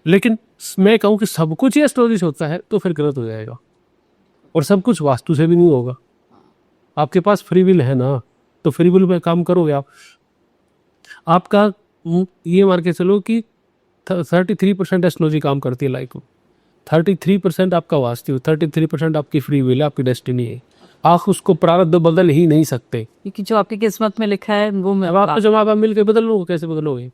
लेकिन मैं कहूँ कि सब कुछ ही एस्ट्रोलॉजी से होता है तो फिर गलत हो जाएगा, और सब कुछ वास्तु से भी नहीं होगा। आपके पास फ्री विल है ना, तो फ्री विल पे काम करोगे आप। आपका ये मार के चलो कि 33% एस्ट्रोलॉजी काम करती है लाइफ में, 33% आपका वास्तु, 33% आपकी फ्री विल है, आपकी डेस्टिनी है। आप उसको प्रारब्ध बदल ही नहीं सकते, क्योंकि जो आपकी किस्मत में लिखा है वो मैं आपका जवाब आप मिलकर बदल लो। कैसे बदलोगे?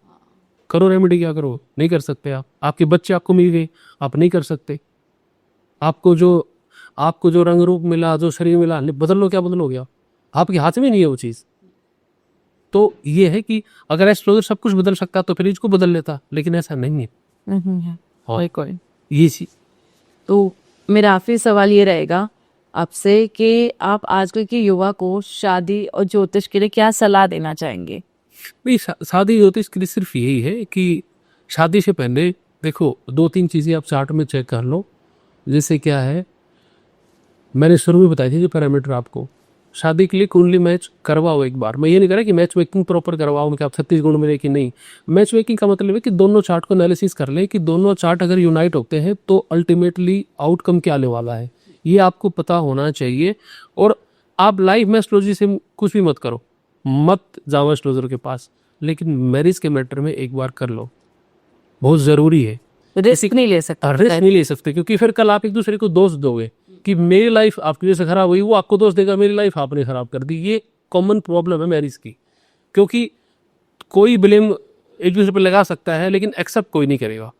करो रेमेडी, क्या करो? नहीं कर सकते आप। आपके बच्चे आपको मिल गए, आप नहीं कर सकते। आपको जो रंग रूप मिला, जो शरीर मिला, बदल लो, क्या बदलोगे आप? आपके हाथ में नहीं है वो चीज़। तो ये है कि अगर एस्ट्रोलॉजर सब कुछ बदल सकता तो फिर इसको बदल लेता, लेकिन ऐसा नहीं है। नहीं है। हाँ, कोई ये चीज। तो मेरा आखिरी सवाल ये रहेगा आपसे कि आप आजकल के युवा को शादी और ज्योतिष के लिए क्या सलाह देना चाहेंगे? नहीं, शादी ज्योतिष के लिए सिर्फ यही है कि शादी से पहले देखो 2-3 चीज़ें आप चार्ट में चेक कर लो। जैसे क्या है, मैंने शुरू में बताई थी जो पैरामीटर आपको। शादी के लिए कुंडली मैच करवाओ एक बार। मैं ये नहीं कह रहा कि मैच मेकिंग प्रॉपर करवाओ कि आप 36 गुण मिले कि नहीं। मैच मेकिंग का मतलब है कि दोनों चार्ट को एनालिसिस कर ले कि दोनों चार्ट अगर यूनाइट होते हैं तो अल्टीमेटली आउटकम क्या आने वाला है, ये आपको पता होना चाहिए। और आप लाइफ में एस्ट्रोलॉजी से कुछ भी मत करो, मत जाओ एस्ट्रोलॉजर के पास, लेकिन मैरिज के मैटर में एक बार कर लो, बहुत ज़रूरी है। रिस्क नहीं ले सकते। रिस्क नहीं ले सकते, क्योंकि फिर कल आप एक दूसरे को दोष दोगे कि मेरी लाइफ आपकी वजह से खराब हुई, वो आपको दोष देगा मेरी लाइफ आपने खराब कर दी। ये कॉमन प्रॉब्लम है मैरिज की, क्योंकि कोई ब्लेम एक दूसरे पर लगा सकता है लेकिन एक्सेप्ट कोई नहीं करेगा।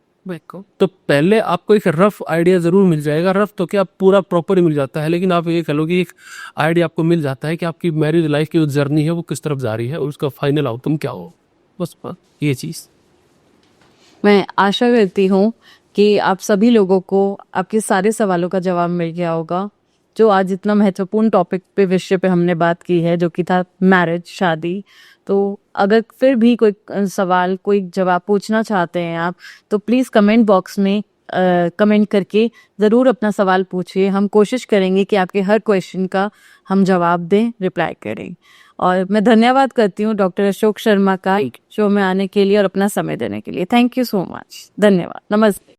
तो पहले आपको एक रफ आइडिया जरूर मिल जाएगा, रफ तो क्या पूरा प्रॉपर ही मिल जाता है, लेकिन आप ये कह लो कि एक आइडिया आपको मिल जाता है कि आपकी मैरिज लाइफ की जो जर्नी है वो किस तरफ जा रही है और उसका फाइनल आउटकम क्या हो। बस ये चीज़। मैं आशा करती हूँ कि आप सभी लोगों को आपके सारे सवालों का जवाब मिल गया होगा। जो आज इतना महत्वपूर्ण टॉपिक पे विषय पे हमने बात की है, जो कि था मैरिज, शादी। तो अगर फिर भी कोई सवाल, कोई जवाब पूछना चाहते हैं आप, तो प्लीज़ कमेंट बॉक्स में कमेंट करके ज़रूर अपना सवाल पूछिए। हम कोशिश करेंगे कि आपके हर क्वेश्चन का हम जवाब दें, रिप्लाई करें। और मैं धन्यवाद करती हूँ डॉक्टर अशोक शर्मा का शो में आने के लिए और अपना समय देने के लिए। Thank you so much. धन्यवाद। नमस्ते।